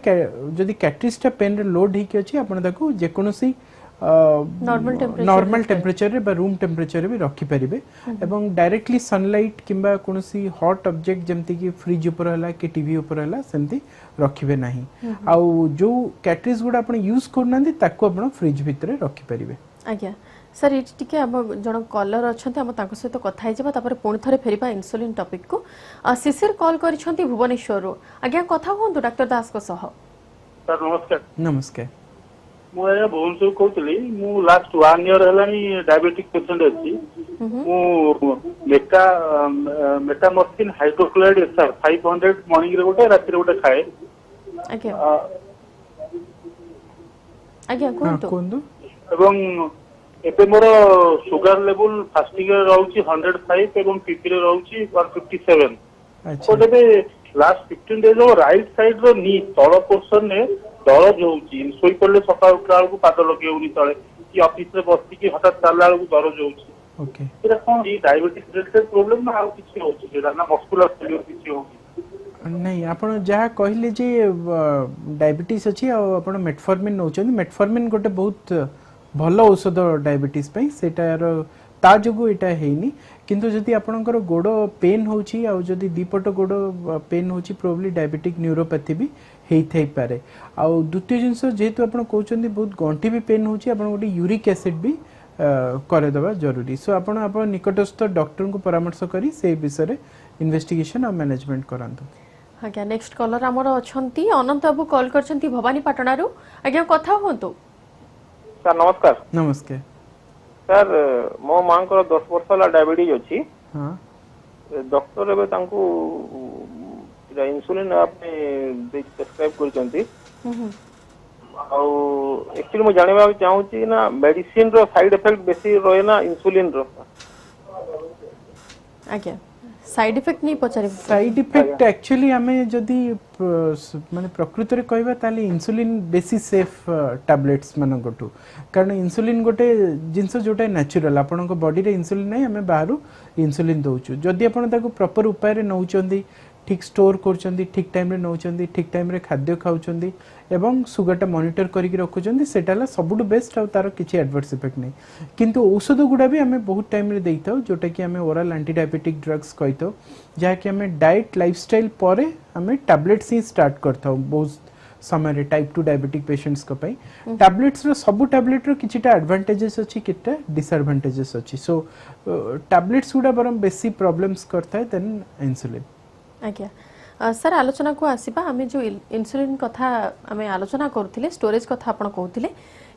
जदी कैटरिज टा पेन रे लोड हे कि अछि आपण ताको जे कोनोसी नॉर्मल टेम्परेचर रे बा रूम टेम्परेचर रे भी रखी परिबे एवं डायरेक्टली सनलाइट किंबा कोनोसी हॉट ऑब्जेक्ट जेमति कि फ्रिज ऊपर हला कि टीवी ऊपर हला सेमति रखिबे नाही आ जो कैटरिज गुडा आपण यूज करनांदी ताको आपण फ्रिज भितरे रखी परिबे आज्ञा सर ये टिके हम जण कॉलर अछंती हम ताको सहित कथा हिजबा तापर पुणी थरे फेरिबा इंसुलिन टॉपिक को शिशिर कॉल करिसंती भुवनेश्वर रो आज्ञा कथा होंतु डॉक्टर दास को सह सर नमस्कार नमस्कार मु आया भुवनेश्वर कहतली मु लास्ट 1 ईयर हलानी डायबिटिक पेशेंट अछि मु मेटामॉर्फिन हाइड्रोक्लोराइड एसआर 500 मॉर्निंग रे गोटे रात रे गोटे खाए आज्ञा कोंतु एवं एबे मोर सुगर लेवल फास्टिंग रे रहउची 105 एवं पीपी रे रहउची 157 अच्छा तो last 15 days row right side रो नी तळ पोर्शन ने दरज होउची सोई पड़ले सकाळ उठला को पाद लगेउनी तळे कि ऑफिस रे बसती कि हठात चालला को दरज होउची ओके एरा कोन ई डायबिटीज रिलेटेड प्रॉब्लम ना आ किछि होउची एरा ना मस्कुलर फेलियर किछि होउची नहीं आपण जहाँ कहले जे डायबिटीज अच्छी आपण मेटफॉर्मिन नौचंदी मेटफॉर्मिन गोटे बहुत भल औषध डायबिटीज पई सेटार ता जोगु एटा हेनी किंतु जदि आपणकर गोड़ पेन होची आ जदि दीपट गोड़ पेन होची प्रोबब्ली डायबिटिक न्यूरोपैथी भी हेई थाई पारे आ द्वितीय जिंस जेहेतु आपण कहउचंदी बहुत गंठी भी पेन होची आपण गोटे यूरिक एसिड भी करे दबा जरूरी सो आपण आपण निकटस्थ डॉक्टर को परामर्श करी से विषय रे इन्वेस्टिगेशन और मैनेजमेंट करंतु। आज्ञा नेक्स्ट कॉलर आमर अछंती अनंत बाबू कॉल करछंती भवानी पाटणारू आज्ञा कथा होंतु सर नमस्कार। नमस्कार सर मो मां को 10 वर्ष वाला डायबिटीज अछि हां डॉक्टर एबे तांको इंसुलिन आपने प्रेस्क्राइब करछंती आउ एक्चुअली मो जानिबा चाहू छी ना मेडिसिन रो साइड इफेक्ट बेसी रहे ना इंसुलिन रो आज्ञा साइड इफेक्ट नहीं पचारे साइड इफेक्ट एक्चुअली हमें जदि माने प्रकृत रे कहबा ताले इंसुलिन बेसी सेफ टैबलेट्स मन गोटू कारण इंसुलिन गोटे जिंस जोटा नेचुरल आपन को बॉडी रे इंसुलिन नहीं हमें बाहरु इंसुलिन दउचु जदि आपन ताको प्रॉपर उपाय रे नउचंदी ठीक स्टोर करचंदी ठीक टाइम रे नउचंदी ठीक टाइम रे खाद्य खाउचंदी एवं सुगरटा मॉनिटर करिक रखुचंदी सेटाला सबुटु बेस्ट आ तार किछि एडवर्स इफेक्ट नहीं किंतु औषध गुडा भी हमें बहुत टाइम रे देइताउ जोटा कि हमें ओरल एंटी डायबिटिक ड्रग्स कहितो जहा कि हमें डाइट लाइफस्टाइल परे हमें टैबलेट्स ही स्टार्ट करथाउ बहुत समय रे टाइप 2 डायबिटिक पेशेंट्स को पई टैबलेट्स रो सब टैबलेट रो किछिटा एडवांटेजेस अछि किटा डिसएडवांटेजेस अछि सो टैबलेट्स गुडा बरम बेसी प्रॉब्लम्स करथाय देन इंसुलिन। आज्ञा सर आलोचना को आसीबा हमें जो इंसुलिन कथा हमें आलोचना करथिले स्टोरेज कथा आपण कहउथिले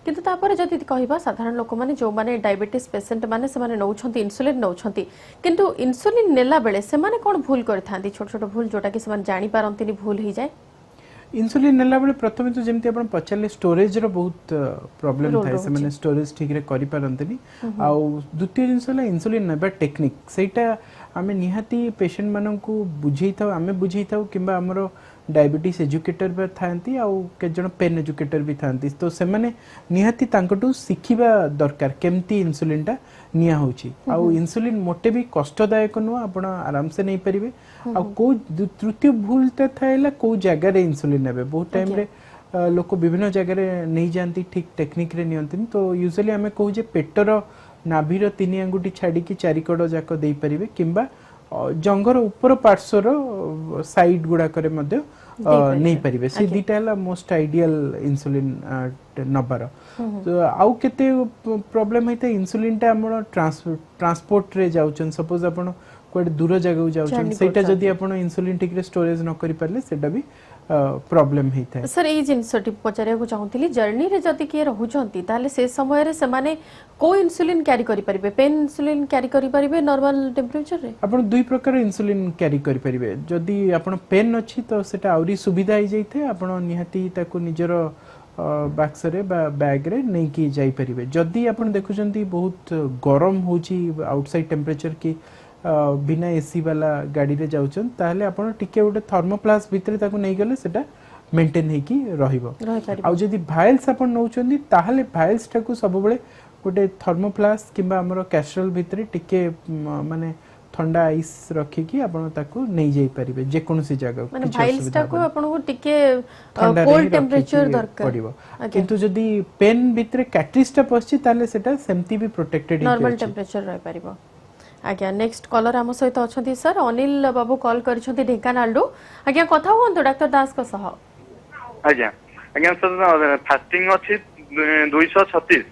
किंतु तापर जदि कहिबा साधारण लोक माने जो माने डायबिटीज पेशेंट माने से माने नउछंती इंसुलिन नउछंती किंतु इंसुलिन नेला बेले से माने कोन भूल करथांती छोट छोट भूल जोटा कि से माने जानि पारंतीनी भूल ही जाय इंसुलिन नेला बेले प्रथमे तो जेमति आपण पचाले स्टोरेज रो बहुत प्रॉब्लम थाय से माने स्टोरेज ठीक रे करि पारंतनी आ द्वितीय जिंसला इंसुलिन नेबा टेक्निक सेटा आमे निहाती पेशेंट मानन को बुझेई था आमे बुझेई था किबा हमरो डायबिटीज एजुकेटर बे थांती आ के जण पेन एजुकेटर भी थांती तो से माने निहाती तांकटू सिखिबा दरकार केमती इंसुलिन टा निया होची आ इंसुलिन मोटे भी कष्टदायक न आपण आराम से नहीं परिबे आ को तृतीय भूल त थाइला को जगह रे इंसुलिन नेबे बहुत टाइम रे लोक विभिन्न जगह रे नहीं जानती ठीक टेक्निक रे नियंतिन तो यूजुअली हमें कहू जे पेटर नाभीर 3 अंगुठी छाड़ी की चारिकड़ जाक दे परिबे किंबा जंगर ऊपर पार्श्वर साइड गुडा करे मध्य नहीं परिबे से दिटाला मोस्ट आइडियल इंसुलिन नंबर तो आउ केते प्रॉब्लम हेते इंसुलिन टा हमर ट्रांसपोर्ट रे जाउचन सपोज आपण कोड दूर जगह जाउचन सेटा जदी आपण इंसुलिन ठीक रे स्टोरेज न करि परले सेटा भी प्रॉब्लम हेता सर ए जिनसटी पचारे को चाहूतिली जर्नी रे जति के रहउचंती ताले से समय रे से माने को इंसुलिन कैरी करि परिबे पेन इंसुलिन कैरी करि परिबे नॉर्मल टेंपरेचर रे आपण दुई प्रकार इंसुलिन कैरी करि परिबे जदी आपण पेन अछि तो सेटा आउरी सुविधा ही जइथे आपण निहाती ताको निजर बॉक्स रे बा बैग रे नै की जाई परिबे जदी आपण देखुचंती बहुत गरम होची आउटसाइड टेंपरेचर की बिना एसी वाला गाड़ी रे जाउचन ताहले आपण टिके उडे थर्मोप्लास भितरे ताको नै गले सेटा मेंटेन हे की रहिबो आ जदी भाइल्स आपण नउचंदी ताहले भाइल्स टाको सब बेले उडे थर्मोप्लास किबा हमरो कैस्ट्रोल भितरे टिके माने ठंडा आइस रखी की आपण ताको नै जाई परिबे जे कोनसी जगह माने भाइल्स टाको आपण को टिके कोल्ड टेंपरेचर दरकार पड़िबो किंतु जदी पेन भितरे कैटरिस्टा पछी ताहले सेटा सेमती भी प्रोटेक्टेड नॉर्मल टेंपरेचर रह परिबो। आज्ञा नेक्स्ट कॉलर आम सहित अच्छा सर अनिल बाबू कॉल कर ढेंकानाल आज्ञा कथा हूँ डॉक्टर दास को सह आज्ञा आज्ञा सर फास्टिंग अच्छी 236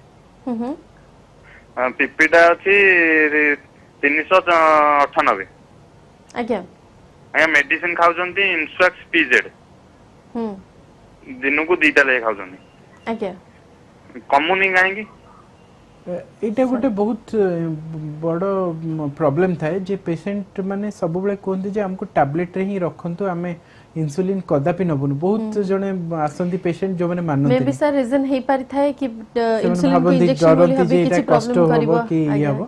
पीपीटा अच्छी 398 आज्ञा आज्ञा मेडिसिन खाउचंती इन्सुएक्स पीजेड दिन को 2टा ले खाउचंती आज्ञा कमुनी काहेकी एटा गोटे बहुत बड़ प्रॉब्लम थाए जे पेशेंट माने सब बेले कहते जे हमको टैबलेट रे ही रखंतु हमें इंसुलिन कदापि नबुन बहुत जने आसंती पेशेंट जो माने मानते मे बी सर रीजन हे पारि थाए कि इंसुलिन को इंजेक्शन बोली हबे किछि प्रॉब्लम करबो कि हबो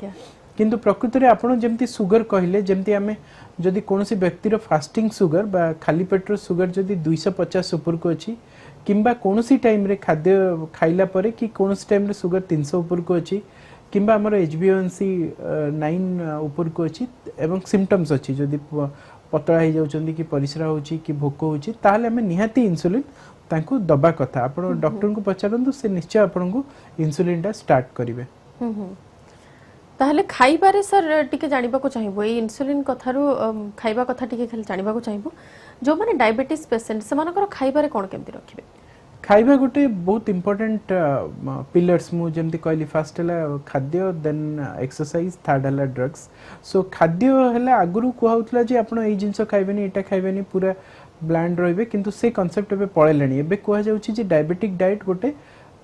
किंतु प्रकृति रे आपण जेमति सुगर कहिले जेमति हमें जदि कोनोसी व्यक्ति रो फास्टिंग सुगर बा खाली पेट रो सुगर जदि 250 ऊपर को अछि किंबा कोनोसी टाइम रे खाद्य खाइला परे कि कोनोसी टाइम रे सुगर 300 ऊपर को अछि किंबा हमर HbA1c 9 ऊपर को अछि एवं सिम्पटम्स अछि जदि पतला हो जाउछंदी कि परिश्रा होची कि भोक होची ताहले हमें निहाती इंसुलिन तांको दबा कथा आपण डॉक्टर को पचारंतु से निश्चय आपण को इंसुलिन टा स्टार्ट करिवे ताहले खाइबारे सर टिके जानिबा को चाहिबो ए इंसुलिन कथारु खाइबा कथा टिके खाली जानिबा को चाहिबो जो माने डायबिटीज पेशेंट समानकर खाइबारे कोन केमति रखिबे खाइबा गोटे बहुत इंपोर्टेंट पिलर्स मु जेमति कहली फर्स्ट हला खाद्य देन एक्सरसाइज थर्ड हला ड्रग्स सो खाद्य हला आगुरु कहउतला जे आपण ए जिंस खाइबेनी एटा खाइबेनी पूरा ब्लैंड रहिबे किंतु से कांसेप्ट एबे पळेलेनी एबे कह जाउची जे डायबिटिक डाइट गोटे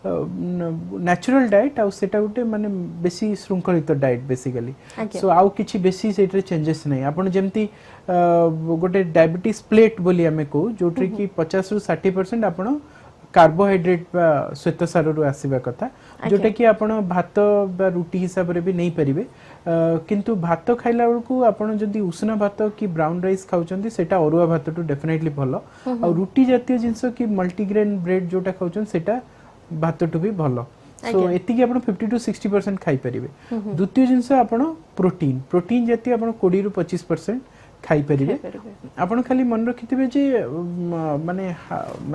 नेचुरल डाइट आउ सेटा गोटे माने बेसी श्रृंखलित डाइट बेसिकली सो आउ किछि बेसी सेटरे चेंजेस नै आपण जेमति गोटे डायबिटीज प्लेट बोली हमें को जोट्री की 50 रु 60% आपण कार्बोहाइड्रेट बा श्वेतसार रु आसीबा कथा जोटा कि आपण भात बा रुटी हिसाब रे भी नहीं परिबे किंतु भात खाइला बेलकु आपण जदी उष्ण भात कि ब्राउन राइस खाउचंदी सेटा अरुआ भात टू डेफिनेटली भलो आ रुटी जातीय जिंस कि मल्टीग्रेन ब्रेड जोटा खाउचन सेटा भात टू भी भलो सो एति कि आपण 50 टू 60% खाइ परिबे द्वितीय जिंस आपण प्रोटीन जातीय आपण 20 रु 25% खाइ परिबे आपण खाली मन रखिथिबे जे माने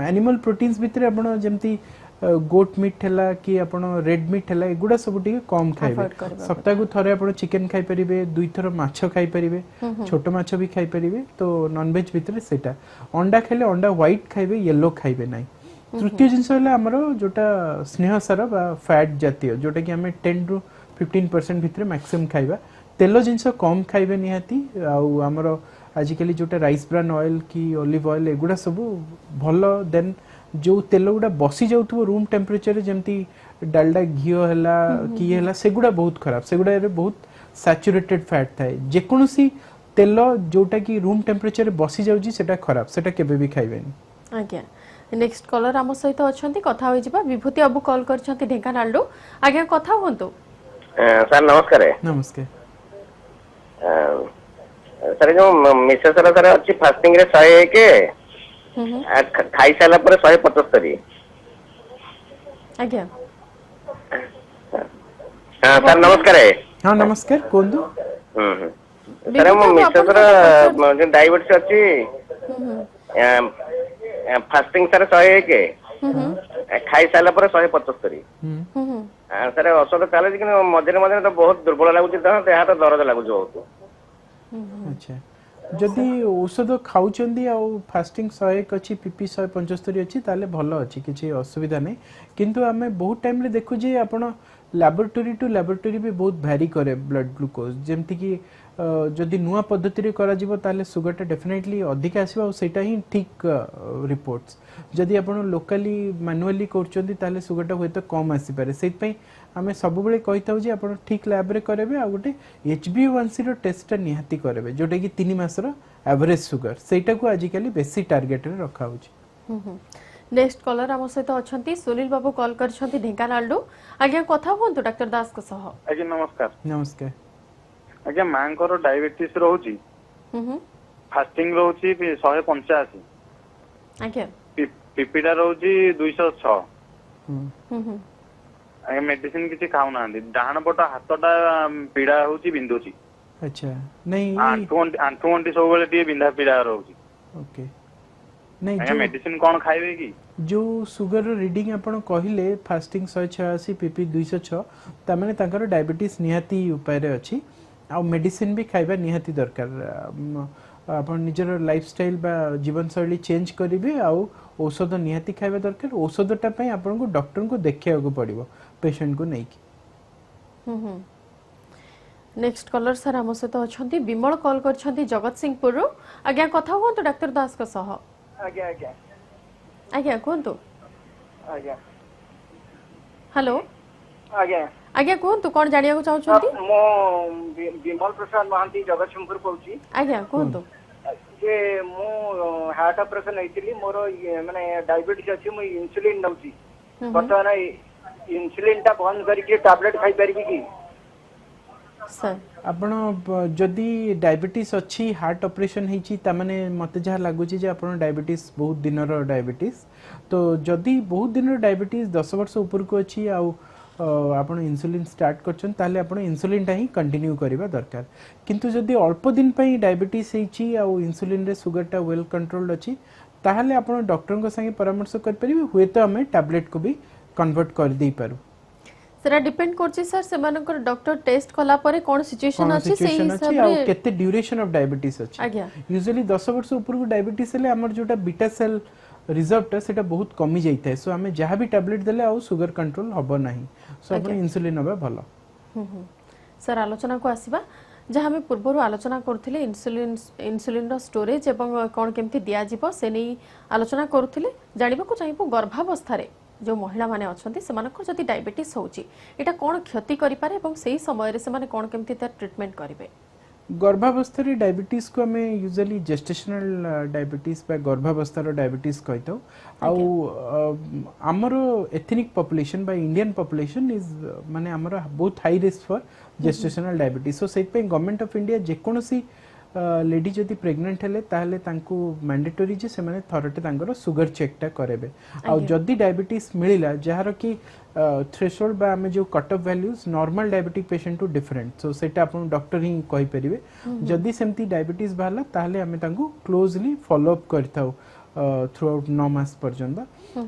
एनिमल प्रोटीन्स भितरे आपण जेमति गोट मीट हला कि आपण रेड मीट हला एगुडा सब टिके कम खाइबे सप्ताह को थरे आपण चिकन खाइ परिबे दुई थरो माछ खाइ परिबे छोटो माछ भी खाइ परिबे तो नॉन वेज भितरे सेटा अंडा खाइले अंडा व्हाइट खाइबे येलो खाइबे नाही तृतीय जिंस हला हमरो जोटा स्नेह सार बा फैट जातीय जोटा कि हमें 10 रु 15% भितरे मैक्सिमम खाइबा तेलो जिंस कम खाइबे निहाती आउ हमरो आजिकली जोटा राइस ब्रान ऑयल की ओलिव ऑयल एगुडा सब भलो देन जो तेल गुडा बसी जाउथबो रूम टेम्परेचर जेमती डालडा घियो हला की हला सेगुडा बहुत खराब सेगुडा रे बहुत सैचुरेटेड फैट थाए जे कोनोसी तेल जोटा की रूम टेम्परेचर रे बसी जाउची सेटा खराब सेटा केबे भी खाइबेनी आज्ञा नेक्स्ट कॉलर आम सहित अछंती कथा होई जिबा विभूति अबु कॉल करछंती ढेंकानालडो आज्ञा कथा होंतो सर नमस्कार नमस्कार सर जो मिसेस सर अच्छी फास्टिंग रे 101 के खाई साला पर 175 आज्ञा हां सर नमस्कार हां नमस्कार कोंदु सर मो मिसेस सर जो डायबिटीज अच्छी फास्टिंग सर 101 के खाई साला पर 175 सर औषध चाले कि मझे मझे तो बहुत दुर्बल लागुची देह तो दर्द लागुची बहुत अच्छा जदि औषध खाउचंदी आ फास्टिंग 101 अछि पीपी 175 अछि ताले भलो अछि किछि असुविधा नै किंतु हमें बहुत टाइम रे देखु जे आपण लैबोरेटरी टू लैबोरेटरी भी बहुत वैरी करे ब्लड ग्लूकोज जेमति कि जदि नुआ पद्धति रे करा जिवो ताले सुगर टा डेफिनेटली अधिक आसीबा और सेटा ही ठीक रिपोर्ट्स जदि आपण लोकली मैनुअली करचंदी ताले सुगर टा होय तो कम आसी पारे सेत पई हमें सब बेले कहिताउ जे आपण ठीक लैब रे करबे आ गोटे HbA1c रो टेस्ट निहाती करबे जोटा कि 3 मास रो एवरेज सुगर सेटा को आजिकली बेसी टारगेट रे रखा होची नेक्स्ट कॉलर आम सहित अछंती सुनील बाबू कॉल करछंती ढेंकानालडो आज्ञा कथा होंतो डॉक्टर दास को सह आज्ञा नमस्कार नमस्कार आज्ञा मांकर डायबिटीज रहउची फास्टिंग रहउची 185 आज्ञा पीपीडा रहउची 206 आज्ञा मेडिसिन किछि खाउ ना डाहन पट हातटा पीड़ा होची बिंदुची अच्छा नहीं आंठुंटी सब बेले टी बिंधा पीड़ा रहउची ओके नहीं आज्ञा मेडिसिन कोन खाइबे की जो सुगर रीडिंग आपण कहिले फास्टिंग 186 पीपी 206 ता माने ताकर डायबिटीज निहाती उपाय रे अछि आ मेडिसिन भी खाइबा निहाती दरकार आपण निजर लाइफस्टाइल बा जीवन शैली चेंज करिवे आ औषध निहाती खाइबा दरकार औषधटा पई आपण को डॉक्टर को देखिया को पड़िबो पेशेंट को नै की नेक्स्ट कॉलर सर हम सहित अछंती विमल कॉल करछंती जगत सिंहपुर रो आज्ञा कथा होंतो डॉक्टर दास को सह आज्ञा आज्ञा आज्ञा कोंतो आज्ञा हेलो आज्ञा आज्ञा कोंतो कोन जानिया को चाहछंती मो विमल प्रसाद महांती जगतसिंहपुर कहूची आज्ञा कोंतो जे मो हार्ट ऑपरेशन हेतिली मोर माने डायबिटीज अछि मो इंसुलिन नउची बर्तमान इंसुलिन ता बंद करके टैबलेट खाइ परबी की सर आपण जदि डायबिटीज अच्छी हार्ट ऑपरेशन हेची ता माने मते जहा लागुची जे आपण डायबिटीज बहुत दिन रो डायबिटीज तो जदि बहुत दिन रो डायबिटीज 10 वर्ष ऊपर को अच्छी आ आपण इंसुलिन स्टार्ट करछन ताले आपण इंसुलिन टा ही कंटिन्यू करबा दरकार किंतु जदी अल्प दिन पई डायबिटीज हेची आ इंसुलिन रे सुगर टा वेल कंट्रोल्ड अछि ताहले आपण डॉक्टर को संगे परामर्श कर परिबे हुए तो हमें टैबलेट को भी कन्वर्ट कर दे पारू सेरा डिपेंड करछि सर सेमानकर डॉक्टर टेस्ट कला परे कोन सिचुएशन अछि सेही हिसाब रे केते ड्यूरेशन ऑफ डायबिटीज अछि आज्ञा यूजुअली 10 वर्ष ऊपर को डायबिटीज हेले हमर जोटा बीटा सेल रिजर्व सेटा बहुत कमी जाइता है सो हमें जहाँ भी टैबलेट देले आउ सुगर कंट्रोल हबो नाही सो अपन इंसुलिन हबे भलो सर आलोचना को आसीबा जहाँ हमें पूर्व आलोचना करथिले इंसुलिन रो स्टोरेज एवं कोन केमती दिया जिवो से नै आलोचना करथिले जानिबा को चाहिबो गर्भावस्था रे जो महिला माने अछंती सेमानकर जति डायबिटीज होउची एटा कोन क्षति करि पारे एवं सेही समय रे सेमाने कोन केमती त ट्रीटमेंट करिवे गर्भावस्था रे डायबिटीज को हमें यूजुअली जेस्टेशनल डायबिटीज बा गर्भावस्था रो डायबिटीज कहतो आउ हमरो एथनिक पॉपुलेशन बा इंडियन पॉपुलेशन इज माने हमरो बहुत high risk for gestational diabetes so सेट पे गवर्नमेंट ऑफ इंडिया जे कोनोसी लेडी जदि प्रेग्नेंट हेले ताहले तांको मैंडेटरी जे से माने थरटे तांकर सुगर चेक टा करेबे आ जदि डायबिटीज मिलिला जहार की थ्रेशोल्ड बा हमें जो cut off values normal diabetic patient to different so सेटा अपन डॉक्टर ही कहि परिबे जदि सेमती डायबिटीज बाहला ताहले हमें तांको क्लोजली फॉलो अप करथाउ थ्रू आउट 9 मास पर्यंत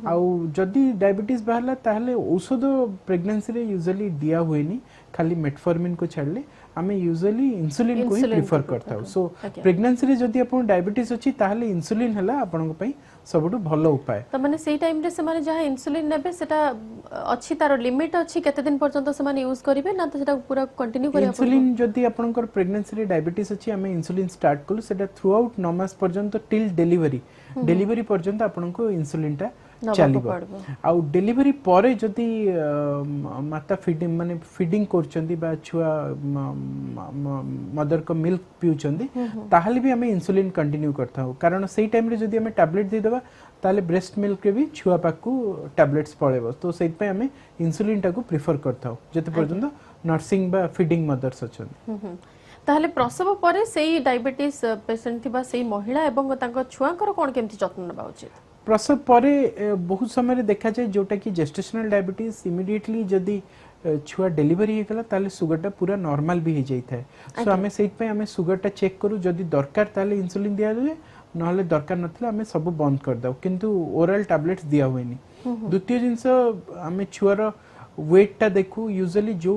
आउ जदि डायबिटीज बाहला ताहले औषध प्रेगनेंसी रे यूजुअली दिया हुएनी खाली मेटफॉर्मिन को छाडले हमें यूजुअली इंसुलिन को ही प्रेफर करता हूं सो प्रेगनेंसी रे जदि अपन डायबिटीज अछि ताहले इंसुलिन हला आपन को पई सबटु भलो उपाय त माने सेही टाइम रे से माने जहा इंसुलिन नेबे सेटा अछि तारो लिमिट अछि केते दिन पर्यंत से माने यूज करिवे ना त सेटा पूरा कंटिन्यू करिया इंसुलिन जदि आपन को प्रेगनेंसी रे डायबिटीज अछि हमें इंसुलिन स्टार्ट करू सेटा थ्रू आउट 9 मास पर्यंत टिल डिलीवरी पर्यंत आपन को इंसुलिन टा चलिबो आ डिलीवरी परे जदि माता फीडिंग माने फीडिंग करचंदी बा छुआ मदर को मिल्क पिउचंदी ताहले भी हमें इंसुलिन कंटिन्यू करता हो कारण सेही टाइम रे जदि हमें टैबलेट दे देबा ताले ब्रेस्ट मिल्क रे भी छुआ पाकू टैबलेट्स पळेबो तो सेही पे हमें इंसुलिन टा को प्रेफर करता हो जते पर्यंत नर्सिंग बा फीडिंग मदर्स अछन ताहले प्रसव परे सेही डायबिटीज पेशेंट थिबा सेही महिला एवं तांको छुआंकर कोन केमती जत्न नबा उचित प्रसव परे बहुत समय देखा जाए जोटा कि जेस्टेशनल डायबिटीज इमिडिएटली जदि छुआ डिलीवरी हे गला ताले सुगर टा पूरा नॉर्मल भी हे जाइता है सो हमें सेट पे हमें सुगर टा चेक करू जदि दरकार ताले इंसुलिन दिया जाए नहले दरकार नथले हमें सब बंद कर दउ किंतु ओरल टैबलेट्स दिया हुएनी द्वितीय जिंस हमें छुआर वेट टा देखू यूजुअली जो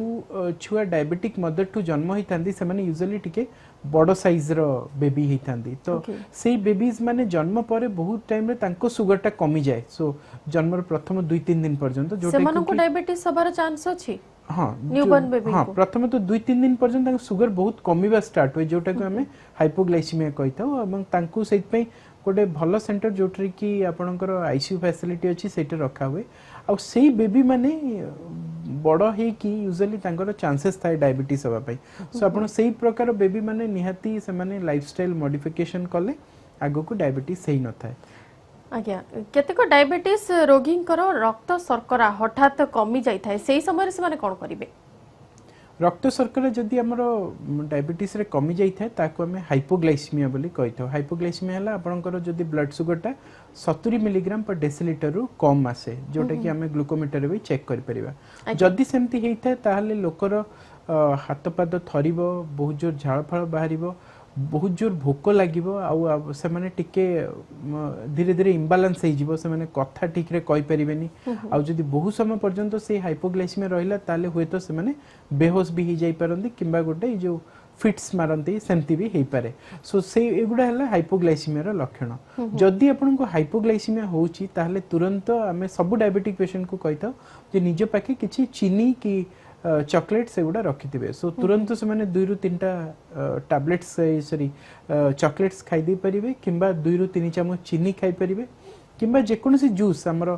छुआ डायबिटिक मदर टू जन्म होइतांदी से माने यूजुअली टिके बड़ साइज रो बेबी होइतांदी तो सेही बेबीज माने जन्म परे बहुत टाइम रे तांको सुगर टा कमी जाए सो जन्म रो प्रथम 2-3 दिन पर्यंत जो से मानको डायबिटीज हबार चांस अछि हां न्यूबॉर्न बेबी हां प्रथम तो 2-3 दिन पर्यंत तांको सुगर बहुत कमीबा स्टार्ट होय जोटा को हमें हाइपोग्लाइसीमिया कहताउ एवं तांको सेत पे गोटे भल सेंटर जोटरी कि आपनकर आईसीयू फैसिलिटी अछि सेटे रखा हुए आ सेही बेबी माने बड़ हे कि यूजुअली तांकर चांसेस थाए डायबिटीज हबा पई सो आपण सेही प्रकार बेबी माने निहाती से माने लाइफस्टाइल मॉडिफिकेशन कले आगो को डायबिटीज सही न थाए आज्ञा केते को डायबिटीज रोगी करो रक्त शर्करा हठात कमी जाई थाए सेही समय रे से माने कोन करिवे रक्त शर्करा जदि हमरो डायबिटीज रे कमी जाई थाए ताको हमें हाइपोग्लाइसीमिया बोली कहतो हाइपोग्लाइसीमिया हला आपनकर जदि ब्लड सुगर टा 70 मिलीग्राम पर डेसिलिटर रु कम आसे जोटा कि हमें ग्लूकोमीटर भी चेक कर परिबा जदि सेमती हेई थाए ताहले लोकर हाथ पाद थरिबो बहुत जोर झाळ फळ बाहरिबो बहुत जोर भोक लागिबो आ से माने टिके धीरे धीरे इम्बैलेंस हे जिवो से माने कथा ठीक रे कहि परिबेनी आ जदि बहुत समय पर्यंत से हाइपोग्लाइसीमिया रहिला ताले होय तो से माने बेहोश भी ही जाई परंदी किबा गोटे जो फिट्स मारंती सेमती भी हेई पारे सो से एगुडा हला हाइपोग्लाइसीमिया रो लक्षण जदि आपन को हाइपोग्लाइसीमिया होउची ताहले तुरंत हमें सब डायबिटिक पेशेंट को कहता जे निज पाखे किछि चीनी की चॉकलेट से गुडा रखिथिबे सो तुरंत से माने 2 रु 3 टा टैबलेट्स सॉरी चॉकलेट्स खाइ दे परिबे किबा 2 रु 3 चम्मच चीनी खाइ परिबे किबा जे कोनसी जूस हमरो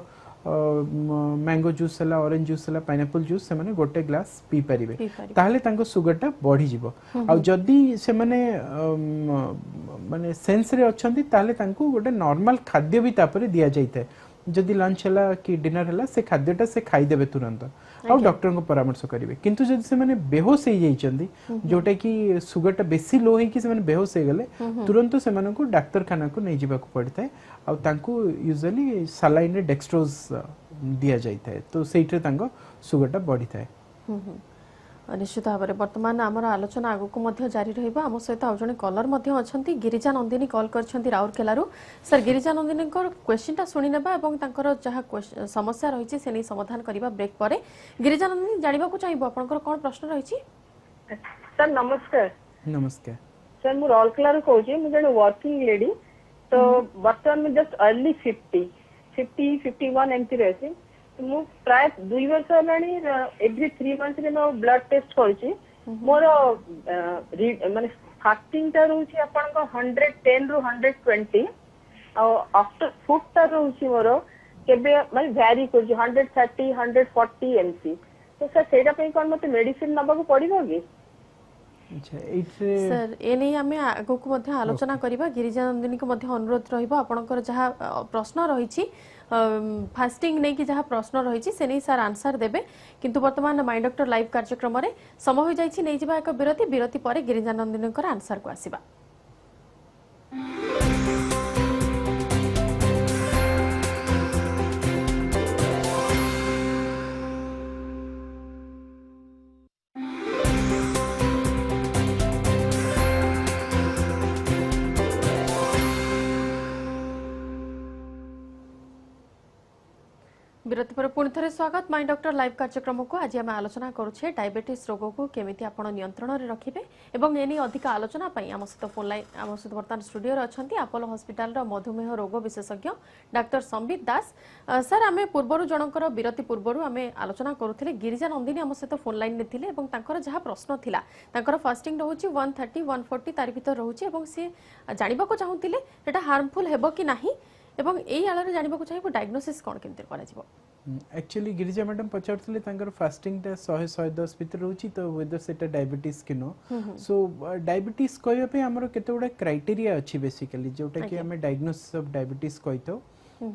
मैंगो जूस हला ऑरेंज जूस हला पाइनएप्पल जूस से माने गोटे ग्लास पी परिबे ताहले तांको सुगर टा बढ़ी जिवो आ जदी से माने सेंस रे अछंती ताहले तांको गोटे नॉर्मल खाद्य भी तापरे दिया जाइते जदि लंच हला कि डिनर हला से खाद्यटा से खाइ देबे तुरंत आ डॉक्टर को परामर्श करिवे किंतु जदि से माने बेहोश हे जाइचंदी जोटा कि सुगरटा बेसी लो हे कि से माने बेहोश हे गले तुरंत से माने को डॉक्टर खाना को नै जिबा को पड़ता आ तांको यूजुअली सलाइन रे डेक्स्ट्रोज दिया जाइता है तो सेइटे तांको सुगरटा बढ़ी थाए। निश्चित भाव में बर्तमान आमर आलोचना आगक जारी रहिबा। आम सहित आउ जने कलर अच्छा गिरिजा नंदिनी कॉल कर राउरकेलारू। सर गिरिजा नंदिनी क्वेश्चन शुणी नेबा एवं तांकर जहाँ समस्या रही से नहीं समाधान करबा ब्रेक परे। गिरिजा नंदिनी जानिबा को चाहिबो आपनकर कोन प्रश्न रही? सर नमस्कार। नमस्कार सर मु राउरकेलारू कहूँ मु जने वर्किंग लेडी तो बर्तमान में जस्ट अर्ली 50 51 एमती रहे मु प्राय 2 वर्ष हेलानी एवरी 3 मंथ रे मो ब्लड टेस्ट करछि मोर माने फास्टिंग ता रहउछि आपन को 110 रु 120 आ आफ्टर फूड ता रहउछि मोर केबे माने वैरी करछि 130 140 एमसी तो सर सेटा पे कोन मते मेडिसिन नबा को पड़िबो कि? सर ए नहीं आम आगक आलोचना करवा। गिरिजा नंदिनी को अनुरोध रहा जहाँ प्रश्न रही फास्टिंग नहीं कि जहाँ प्रश्न रही से नहीं सार आंसर देबे। किंतु वर्तमान माय डॉक्टर लाइव कार्यक्रम रे समय हो जाइछि नहीं जिबा एक विरति पर गिरिजा नंदिनी आंसर को आसीबा। विरति पर पुणी थे स्वागत माय डॉक्टर लाइव कार्यक्रम को। आज आम आलोचना करुछे डायबिटीज रोग को केमिति आपण नियंत्रण रे रखिबे एवं एनी अधिक आलोचना पई आम सहित फोन लाइन आम सहित वर्तमान स्टूडियो रे अछंती अपोलो हॉस्पिटल रो मधुमेह रोग विशेषज्ञ डॉक्टर संबित दास। सर आमे पूर्वरु जनकर विरति पूर्वरु आमे आलोचना करुथिले गिरिजा नंदिनी आम सहित फोन लाइन ने थिले एवं तांकर जहा प्रश्न थिला तांकर फास्टिंग रहउची 130 140 तारि भीतर रहउची एवं से जानिबा को चाहुथिले एटा हार्मफुल हेबो कि नाही एवं एई आलरे जानिबा को चाहिबो डायग्नोसिस कोन केमते करा जिवो? एक्चुअली गिरिजा मैडम पचारथिले तांकर फास्टिंग टा 100 110 भीतर रहउची तो वेदर सेटा डायबिटीज कि नो। सो डायबिटीज कहया पे हमरो केते गुडा क्राइटेरिया अछि बेसिकली जोटा कि हमें डायग्नोसिस ऑफ डायबिटीज कहितो।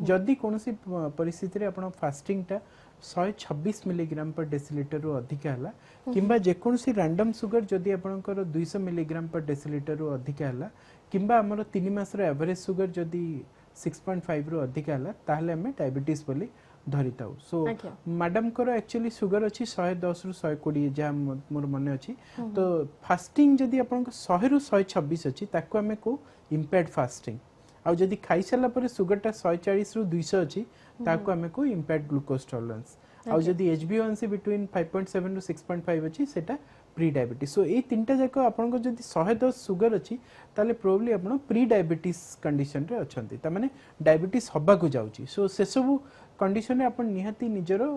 जदि कोनोसी परिस्थिति रे आपण फास्टिंग टा 126 मिलीग्राम पर डेसिलिटर रु अधिक हला किंबा जे कोनोसी रैंडम शुगर जदि आपनकर 200 मिलीग्राम पर डेसिलिटर रु अधिक हला किंबा हमरो 3 मास रे एवरेज शुगर जदि 6.5 रु अधिक हला ताहले हमें डायबिटीज बोली धरिताऊ। सो मैडम को एक्चुअली शुगर अच्छी 110 रु 120 जहाँ मोर मन अच्छी तो फास्टिंग जदि आपन 100 रु 126 अच्छी ताको हमें को इम्पेयर्ड फास्टिंग आउ जदि खाई साला पर शुगरटा 140 रु 200 अच्छी ताको हमें को इम्पेयर्ड ग्लूकोज टॉलरेंस आउ जदि HbA1c बिटवीन 5.7 रु 6.5 अच्छी सेटा प्री डायबिटीज। सो ए तीनटा जाक आपन को जदि 110 शुगर अच्छी ताले प्रोबब्ली आपन प्री डायबिटीज कंडीशन रे अछंती ता माने डायबिटीज हबा को जाउची। सो से सब कंडीशन रे आपन निहाती निजरो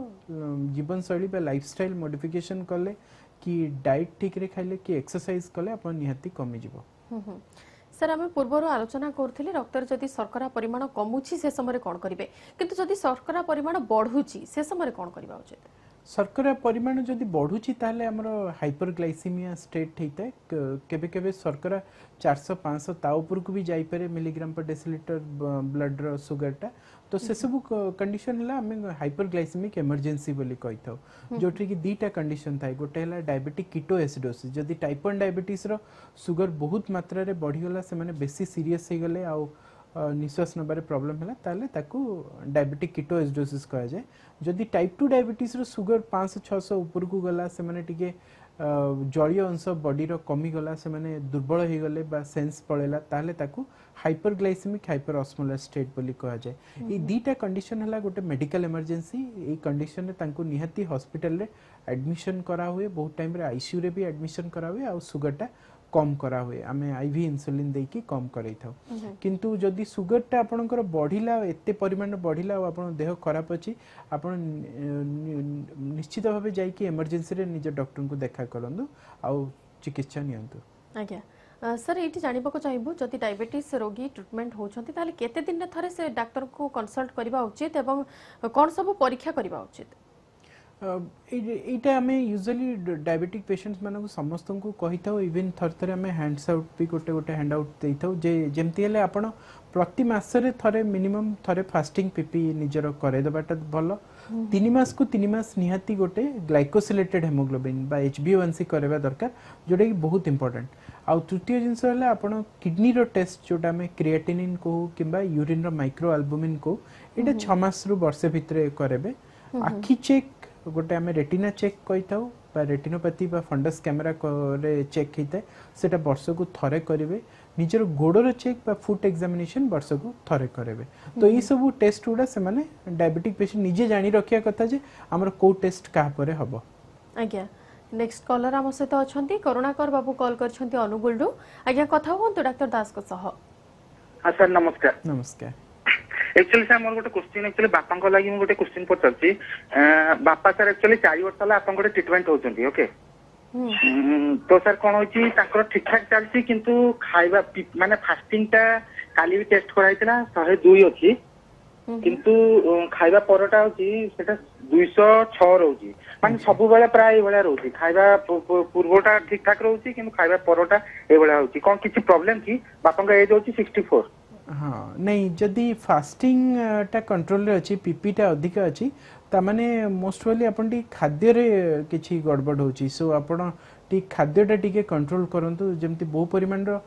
जीवन शैली बा लाइफस्टाइल मॉडिफिकेशन करले कि डाइट ठीक रे खाइले कि एक्सरसाइज करले आपन निहाती कमी जिवो। सर आम पूर्वर आलोचना करथिले डॉक्टर जदि शर्करा परिमाण कमुची से समय कोन करिवे किंतु जदि शर्करा परिमाण बढ़ुची से समय कोन करबा उचित? शर्करा परिमाण जदि बढ़ुची ताले हमरो हाइपरग्लाइसीमिया स्टेट हेता केबे केबे शर्करा 400 500 ता ऊपर को भी जाई पारे मिलीग्राम पर डेसिलिटर ब्लड रो शुगरटा तो से सब कंडीशन हला हमें हाइपरग्लाइसीमिक इमरजेंसी बोली कहिथौ जोठी कि दीटा कंडीशन थाई गोटे हला डायबिटिक कीटोएसिडोसिस जदि टाइप 1 डायबिटीज रो शुगर बहुत मात्रा रे बढ़ी गला से माने बेसी सीरियस हे गले आ निश्वास नबारे प्रॉब्लम है ताले ताकू डायबिटिक कीटोएसिडोसिस कहा जाए। जदि टाइप 2 डायबिटीज रो शुगर 500 600 ऊपर को गला से माने टिके जलीय अंश बॉडी रो कमी गला से माने दुर्बल हे गले बा सेंस पळेला ताले ताकू हाइपरग्लाइसेमिक हाइपरऑस्मोलर स्टेट बोली कहा जाए। ई दीटा कंडीशन हला गोटे मेडिकल इमरजेंसी ए कंडीशन रे तांको निहाती हॉस्पिटल रे एडमिशन करा हुए बहुत टाइम रे आईसीयू रे भी एडमिशन करा हुए आ शुगरटा कम करा हुए आमे आईवी इंसुलिन दे की कम करई थाउ। किंतु जदि शुगरटा आपनकर बढ़िला एते परिमाण बढ़िला आ आपन देह खराब अछि आपन निश्चित भाबे जाई कि इमरजेंसी रे निज डॉक्टर को देखा करंदु आ चिकित्सा नियंतु। आज्ञा सर ये जानवा को चाहिए जदि डायबिटीज रोगी ट्रिटमेंट होती ताले केते दिन रे थरे से डॉक्टर को कंसल्ट करबा उचित एवं कौन सब परीक्षा करबा उचित? एटा हमें यूजुअली डायबिटिक पेशेंट्स मानक समस्त को कही था इवन थर थरे हमें हैंड्स आउट भी गोटे गोटे हैंड आउट दे था जे जेमती हेले आपण प्रति मासरे थरे मिनिमम थरे फास्टिंग पीपी निजर करे दबाटा भलो 3 मास को 3 मास निहाती गोटे ग्लाइकोसिलेटेड हेमोग्लोबिन बा HbA1c करबा दरकार जोटा कि बहुत इंपोर्टेंट। आ तृतीय जिनस हला आपण किडनी रो टेस्ट जोटा में क्रिएटिनिन को किंबा यूरिन रो माइक्रो एल्बुमिन को एटा 6 मास रु वर्ष भितरे करबे। आखि चेक गोटे आम रेटिना चेक कही रेटिनोपैथी फंडस कैमेरा चेक होता है सेटा वर्ष को थरे करेंगे निजर गोड़र चेक बा फुट एग्जामिनेशन वर्ष को थरे करेंगे तो ये सब टेस्ट गुड़ा से डायबिटिक पेशेंट निजे जानी रखिया कथा जे हमर को टेस्ट कहा परे हबो। आज्ञा नेक्स्ट कॉलर आम सहित अच्छा करुणाकर बाबू कॉल कर अनुगुल आज्ञा कथा हूँ डॉक्टर दास को सह। हाँ सर नमस्कार। नमस्कार। एक्चुअली सर मोर गोटे क्वेश्चन एक्चुअली बापा को लगी गोटे क्वेश्चन पचारछि बापा सर एक्चुअली 4 वर्ष होला आपन गोटे ट्रीटमेंट होचंती ओके तो सर कोन होची ताकर ठीक ठाक चलछि किंतु खाइबा माने फास्टिंग टा काली भी टेस्ट कराइतला 102 अछि किंतु खाइबा परटा होची सेटा 206 रहउची माने सब बेला प्राय बेला रहउची खाइबा पूर्वटा ठीक ठाक रहउची किंतु खाइबा परटा ए बेला होची कोन किछि प्रॉब्लम की बापा का एज होची 64। हाँ नहीं जदि फास्टिंग टा कंट्रोल रे अछि पीपी टा अधिक अछि ता माने मोस्ट वेली अपन टी खाद्य रे किछि गड़बड़ होछि सो अपन टी खाद्य टा टिके कंट्रोल करंतु जेमति बहु परिमाण रो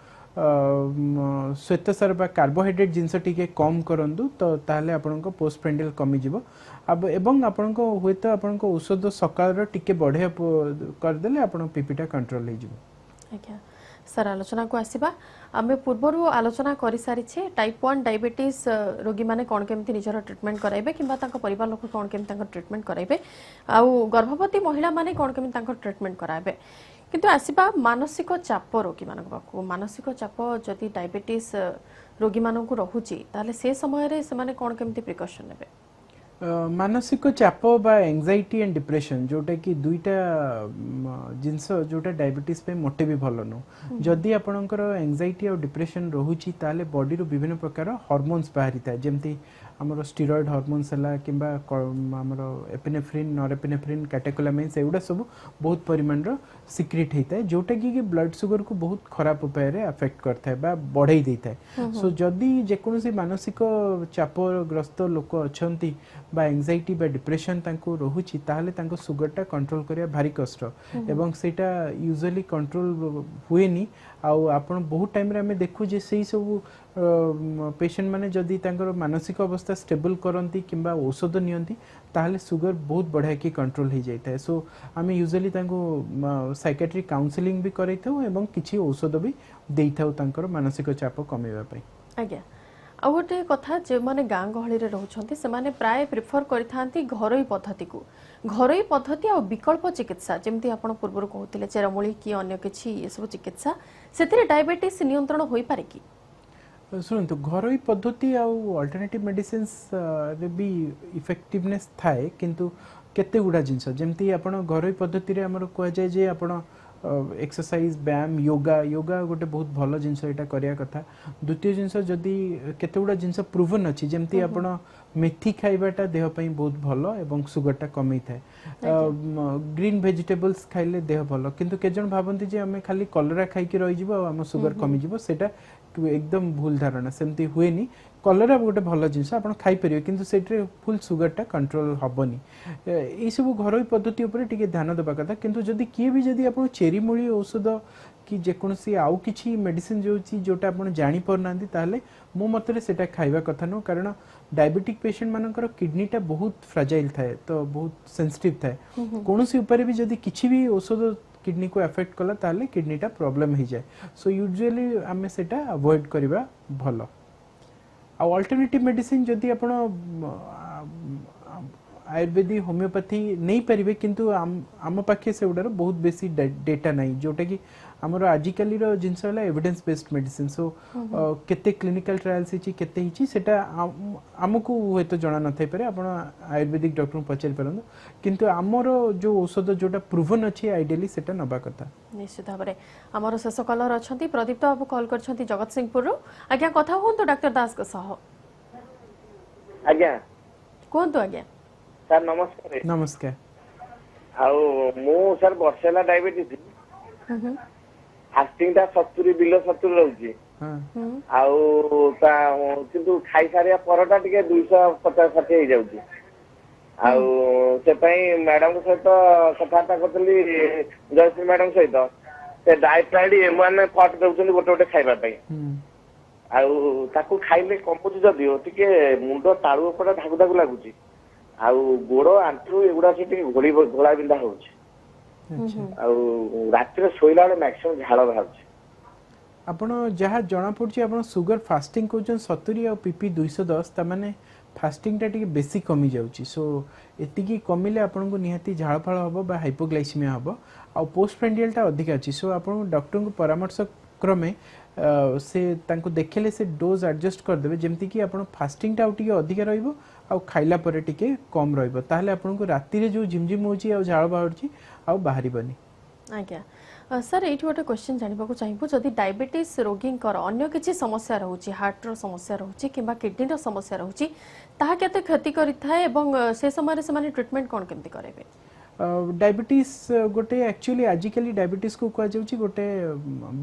श्वेतसार बा कार्बोहाइड्रेट जिनस टिके कम करंतु तो ताले अपन को पोस्ट प्रेंडियल कमी जिवो अब एवं अपन को होय तो अपन को औषध सकाळ रो टिके बढ़े कर देले अपन पीपी टा कंट्रोल हे जिवो। आज्ञा सर आलोचना को आसीबा आमे पूर्वरु आलोचना करि सारिछे टाइप 1 डायबिटीज रोगी माने कोन केमति निजर ट्रीटमेंट कराइबे किंबा तांको परिवार लोक कोन केमति तांको ट्रीटमेंट कराइबे आउ गर्भवती महिला माने कोन केमति तांको ट्रीटमेंट कराइबे किंतु आसीबा मानसिक चाप रोगी मानक बाकू मानसिक चाप जदि डायबिटीज रोगी मानक रहुची ताले से समय रे से माने कोन केमति प्रिकॉशन नेबे मानसिक चाप बा एंजाइटी एंड डिप्रेशन जोटा कि दुईटा जिनस जोटा डायबिटीज पे मोटे भी भल नो जदि आपणकर एंजाइटी और डिप्रेशन रहुची ताले बॉडी रो विभिन्न प्रकार हार्मोन्स बाहरी था जेमती हमरो स्टेरॉइड हार्मोन्स हला किंबा हमरो एपिनेफ्रिन नॉरएपिनेफ्रिन कैटेकोलामाइन्स एउडा सब बहुत परिमाण रो सिक्रेट हेता है जोटा कि ब्लड शुगर को बहुत खराब उपाय रे अफेक्ट करता है बा बढ़ाई देता है सो जदि जे कोनोसी मानसिक चाप ग्रस्त लोक अछंती बा एंजाइटी बा डिप्रेशन तांको रहुची ताहले तांको शुगर टा कंट्रोल करिया भारी कष्ट एवं सेटा यूजुअली कंट्रोल हुएनी आउ आपण बहुत टाइम रे हमें देखु जे सेही सब पेशेंट माने जदि तांकर मानसिक अवस्था स्टेबल करंती किंबा औषध नियंती ताहले शुगर बहुत बढ़िया की कंट्रोल हो जाता है सो आम यूजुअली तांको साइकेट्रिक काउंसलिंग भी करैथौ एवं किछि औषध भी देइथौ तांकर मानसिक चाप कमेवा पई। आज्ञा आ गोटे कथा जे माने गाँ गहली रे रहउछंती से माने प्राय प्रिफर करिथांती घरोई पद्धति को घरोई पद्धति आ विकल्प चिकित्सा जेमती आपण पूर्व कहउतिले चेरमूली की अन्य किछि ये सब चिकित्सा सेतिरे डायबिटीज नियंत्रण होई पारे की शुणु घरोई पद्धति आल्टरनेटिव मेडिसिन्स रे भी इफेक्टिवनेस थाए किंतु केते गुडा जिंस जेमती आपण घरोई पद्धति रे हमर कोआ जाय जे आपण एक्सरसाइज व्यायाम योगा योगा गोटे बहुत भल जिनस एटा करिया कथा द्वितीय जिनस जदि केते गुडा जिनस प्रूवन अछि जेमती आपण मेथी खाइबाटा देह पई बहुत भल एवं सुगरटा कमी थाए ग्रीन वेजिटेबल्स खाइले देह भल किंतु के जन भाबंती जे हमें खाली कलरा खाइ के रहि जिवो हम सुगर कमी जिवो सेटा एकदम भूल धारणा सेमती हुएनी कलरा गोटे भल जिनस आपण खाइ परियो किंतु सेट्रे फुल सुगरटा कंट्रोल हबनी ए सब घरोई पद्धति ऊपर टिके ध्यान देबा कथा किंतु जदि किए भी जदि आपण चेरी मूली औषध कि जेकोनसी आउ किछि मेडिसिन जोची जोटा आपण जानि परनांती ताले मो मतरे सेटा खाइबा कथा नो कारण डायबिटिक पेशेंट मानकर किडनीटा बहुत फ्राजाइल थाए तो बहुत सेंसिटिव थाए कोनोसी ऊपर भी जदि किछि भी औषध किडनी को अफेक्ट कला ताले किडनीटा प्रॉब्लम हो जाए सो यूजुअली आमे सेटा अवॉइड करबा भलो आ अल्टरनेटिव मेडिसिन जदि आपण आयुर्वेदिक होमियोपैथी नहीं पारिबे किंतु आम पाखे से उडार बहुत बेसी डेटा नहीं जोटा कि हमर आजिकली रो जिंस होला एविडेंस बेस्ड मेडिसिन सो केते क्लिनिकल ट्रायल्स हिची केते हिची सेटा हमकु होय तो जणा न थाई पारे आपण आयुर्वेदिक डॉक्टर पचारि परन किंतु हमर जो औषध जोटा प्रूवन अछि आइडियली सेटा नबा कथा निश्चित भाबरे हमर शेष कलर अछंती प्रदीप बाबू कॉल करछंती जगत सिंहपुर रो आज्ञा कथा होन तो डॉक्टर दास को सह आज्ञा कोन तो आज्ञा सर नमस्कार नमस्कार आउ मु सर वर्षेला डायबिटीज फास्टिंग ता 70 बिलो 70 रहउची आउ ता किंतु खाइ सारिया परटा टिके 250 60 हे जाउची आउ से पई मैडम सहित कथाता करतली जयश्री मैडम सहित से डायट्राइड एम1 फट दउचनी गोटे गोटे खाइबा पई आउ ताकू खाइले कम्पुची जदियो टिके मुंडो ताळु ऊपर धागु धागु लागुची ଆଉ ଗୋଡ ଆଣ୍ଠୁ ଏଗୁଡା ସେ ଟିକେ ଘୋଳା ବିନ୍ଧା ହଉଛି ଆଉ ରାତିରେ ଶୋଇଲା ବେଳେ ମ୍ୟାକ୍ସିମମ୍ ଝାଳ ବାହାରୁଛି। ଆପଣ ଯାହା ଜଣା ପଡୁଛି ଆପଣ ସୁगर फास्टिंग कहउछन 70 और पीपी 210 ता माने फास्टिंग टा टिके बेसी कमी जाउची सो एतिकी कमिले आपन को निहाती झाळफाळ हबो बा हाइपोग्लाइसेमिया हबो आ पोस्ट प्रेंडियल टा अधिक अछि सो आपन डॉक्टर को परामर्श क्रमे से तांको देखेले से डोज एडजस्ट कर देबे जेमति कि आपन फास्टिंग टा टिके अधिक रहइबो आ खाइला परे टिके कम रहइबो ताहले आपन को राती रे जो झिमझिम होची आ झाळ बाहरची आ बाहरिबनी। आज्ञा सर ये गोटे क्वेश्चन जानवा चाहिए जदि डायबिटीज रोगी अन्य किसी समस्या रोचे हार्ट रो समस्या रोचे कि किडनी रो समस्या रोचे ताहा केते क्षति करिथाय एवं से समय से ट्रीटमेंट कौन केमती करेबे? डायबिटीज गोटे एक्चुअली आजिकली डायबिटीज को कह जाउची गोटे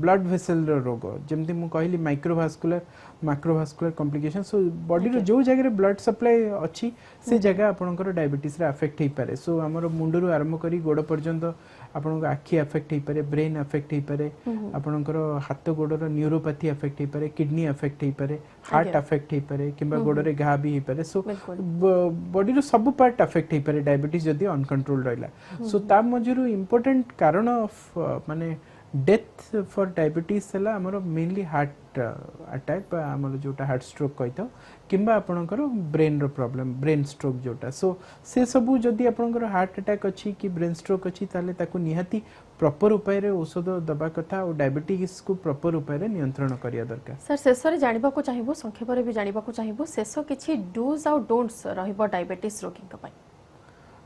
ब्लड वेसल रोग जेमती मु कहली microvascular macrovascular complication so body रो जो जगह ब्लड सप्लाई अच्छी से जगह आपनकर डायबिटीज रे अफेक्ट हे पारे सो हमर मुंडरू आरंभ करी गोड़ पर्यंत आपनकर आखी अफेक्ट हे पारे ब्रेन अफेक्ट हे पारे आपनकर हाथ गोड़र न्यूरोपैथी अफेक्ट हे पारे किडनी अफेक्ट हे पारे हार्ट अफेक्ट हे पारे किबा गोड़रे घा भी हे पारे सो बॉडी रो सब पार्ट अफेक्ट हे पारे डायबिटीज जदी अनकंट्रोल रहला सो ता मजरू इंपोर्टेंट कारण ऑफ माने डेथ फॉर डायबिटीज हला हमर मेनली हार्ट अटैक हमर जोटा हार्ट स्ट्रोक कहितो किंबा आपनकर ब्रेन रो प्रॉब्लम ब्रेन स्ट्रोक जोटा सो से सबु जदी आपनकर हार्ट अटैक अछि कि ब्रेन स्ट्रोक अछि ताले ताको निहाती प्रॉपर उपाय रे औषध दबा कथा और डायबिटीज को प्रॉपर उपाय रे नियंत्रण करिया दरकार। सर शेष रे जानिबा को चाहिबो संक्षेप रे भी जानिबा को चाहिबो शेष किछि डूज और डोंट्स रहइबो डायबिटीज रोगी का पय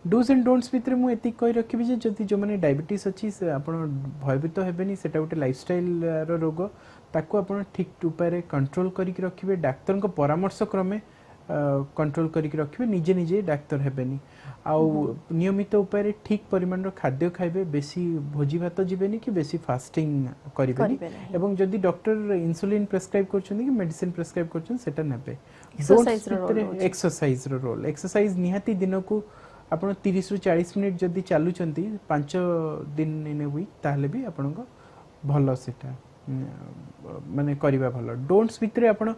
डूज एंड डोंट्स भितर मु एति कहि रखिबि जे जति जो माने डायबिटीज अछि से आपण भयभीत हेबेनी सेटा उटे लाइफस्टाइल रो रोग ताको आपण ठीक उपाय रे कंट्रोल करि के रखिबे डाक्टर को परामर्श क्रमे कंट्रोल करि के रखिबे निजे निजे डाक्टर हेबेनी आउ नियमित उपाय रे ठीक परिमाण रो खाद्य खाइबे बेसी भोजी भात जिबेनी कि बेसी फास्टिंग करिबेनी एवं जदी डॉक्टर इंसुलिन प्रेस्क्राइब करछन कि मेडिसिन प्रेस्क्राइब करछन सेटा नेबे एक्सरसाइज रो रोल एक्सरसाइज निहाती दिन को आपण 30 रु 40 मिनिट जदी चालू चंती 5 दिन इन वीक ताहले भी आपण को भलो सेटा माने करिबा भलो डोंट्स भितरे आपण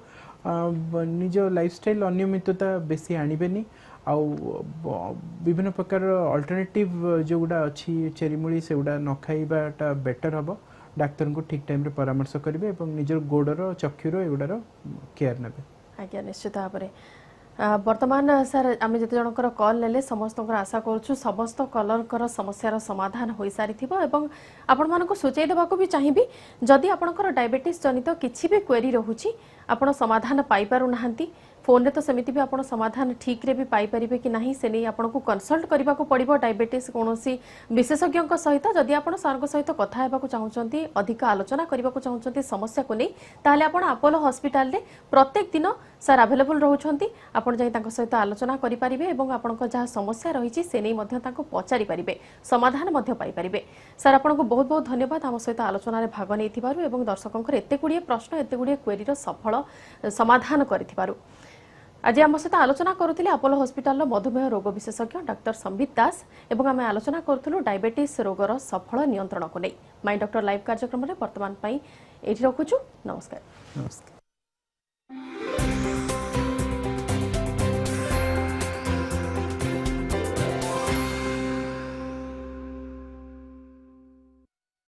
निज लाइफस्टाइल अनियमितता बेसी आनिबेनी आउ विभिन्न प्रकार अल्टरनेटिव जो गुडा अछि चेरीमुली से गुडा न खाइबाटा बेटर हबो डाक्टर को ठीक टाइम रे परामर्श करिवे एवं निजर गोडर चक्षुर एगुडार केयर नेबे। आज्ञा निश्चित भाबरे वर्तमान सर आम जिते जनकर कल नेले समस्त आशा करूँ समस्त कलर समस्यार समाधान हो सारी आपण मानक सूचई देवाक भी चाहिए जदि आपणकर डायबिटीज जनित किसी भी क्वेरी रोचे आपण समाधान पाई पारु नाहंती फोन रे तो सेमिति भी आपण समाधान ठीक रे भी पाई परिबे कि नहीं से नहीं आपण को कंसल्ट करबा को पड़िबो डायबिटीज कोनोसी विशेषज्ञ सहित जदि आपण सार सहित कथा हेबा को चाहउचंती अधिक आलोचना करबा को चाहउचंती समस्या को नहीं ताले आपण अपोलो हॉस्पिटल रे प्रत्येक दिन सर अवेलेबल रहउचंती आपण जाई तांको सहित आलोचना करि परिबे एवं आपण को जहा समस्या रहिछि से नहीं मध्य तांको पचारि परिबे समाधान मध्य पाई परिबे। सर आपण को बहुत बहुत धन्यवाद हम सहित आलोचना रे भाग नै थिबारु एवं दर्शकंकर एते गुडिये प्रश्न एते गुडिये क्वेरी रो सफल समाधान करिथिबारु। आज आम सहित आलोचना करुथिले अपोलो हॉस्पिटल मधुमेह रोग विशेषज्ञ डॉक्टर संबित दास एवं आम आलोचना करुथुलु डायबिटीज रोगर सफल नियंत्रण को नहीं माई डॉक्टर लाइव कार्यक्रम में वर्तमान एठी रखुछु। नमस्कार।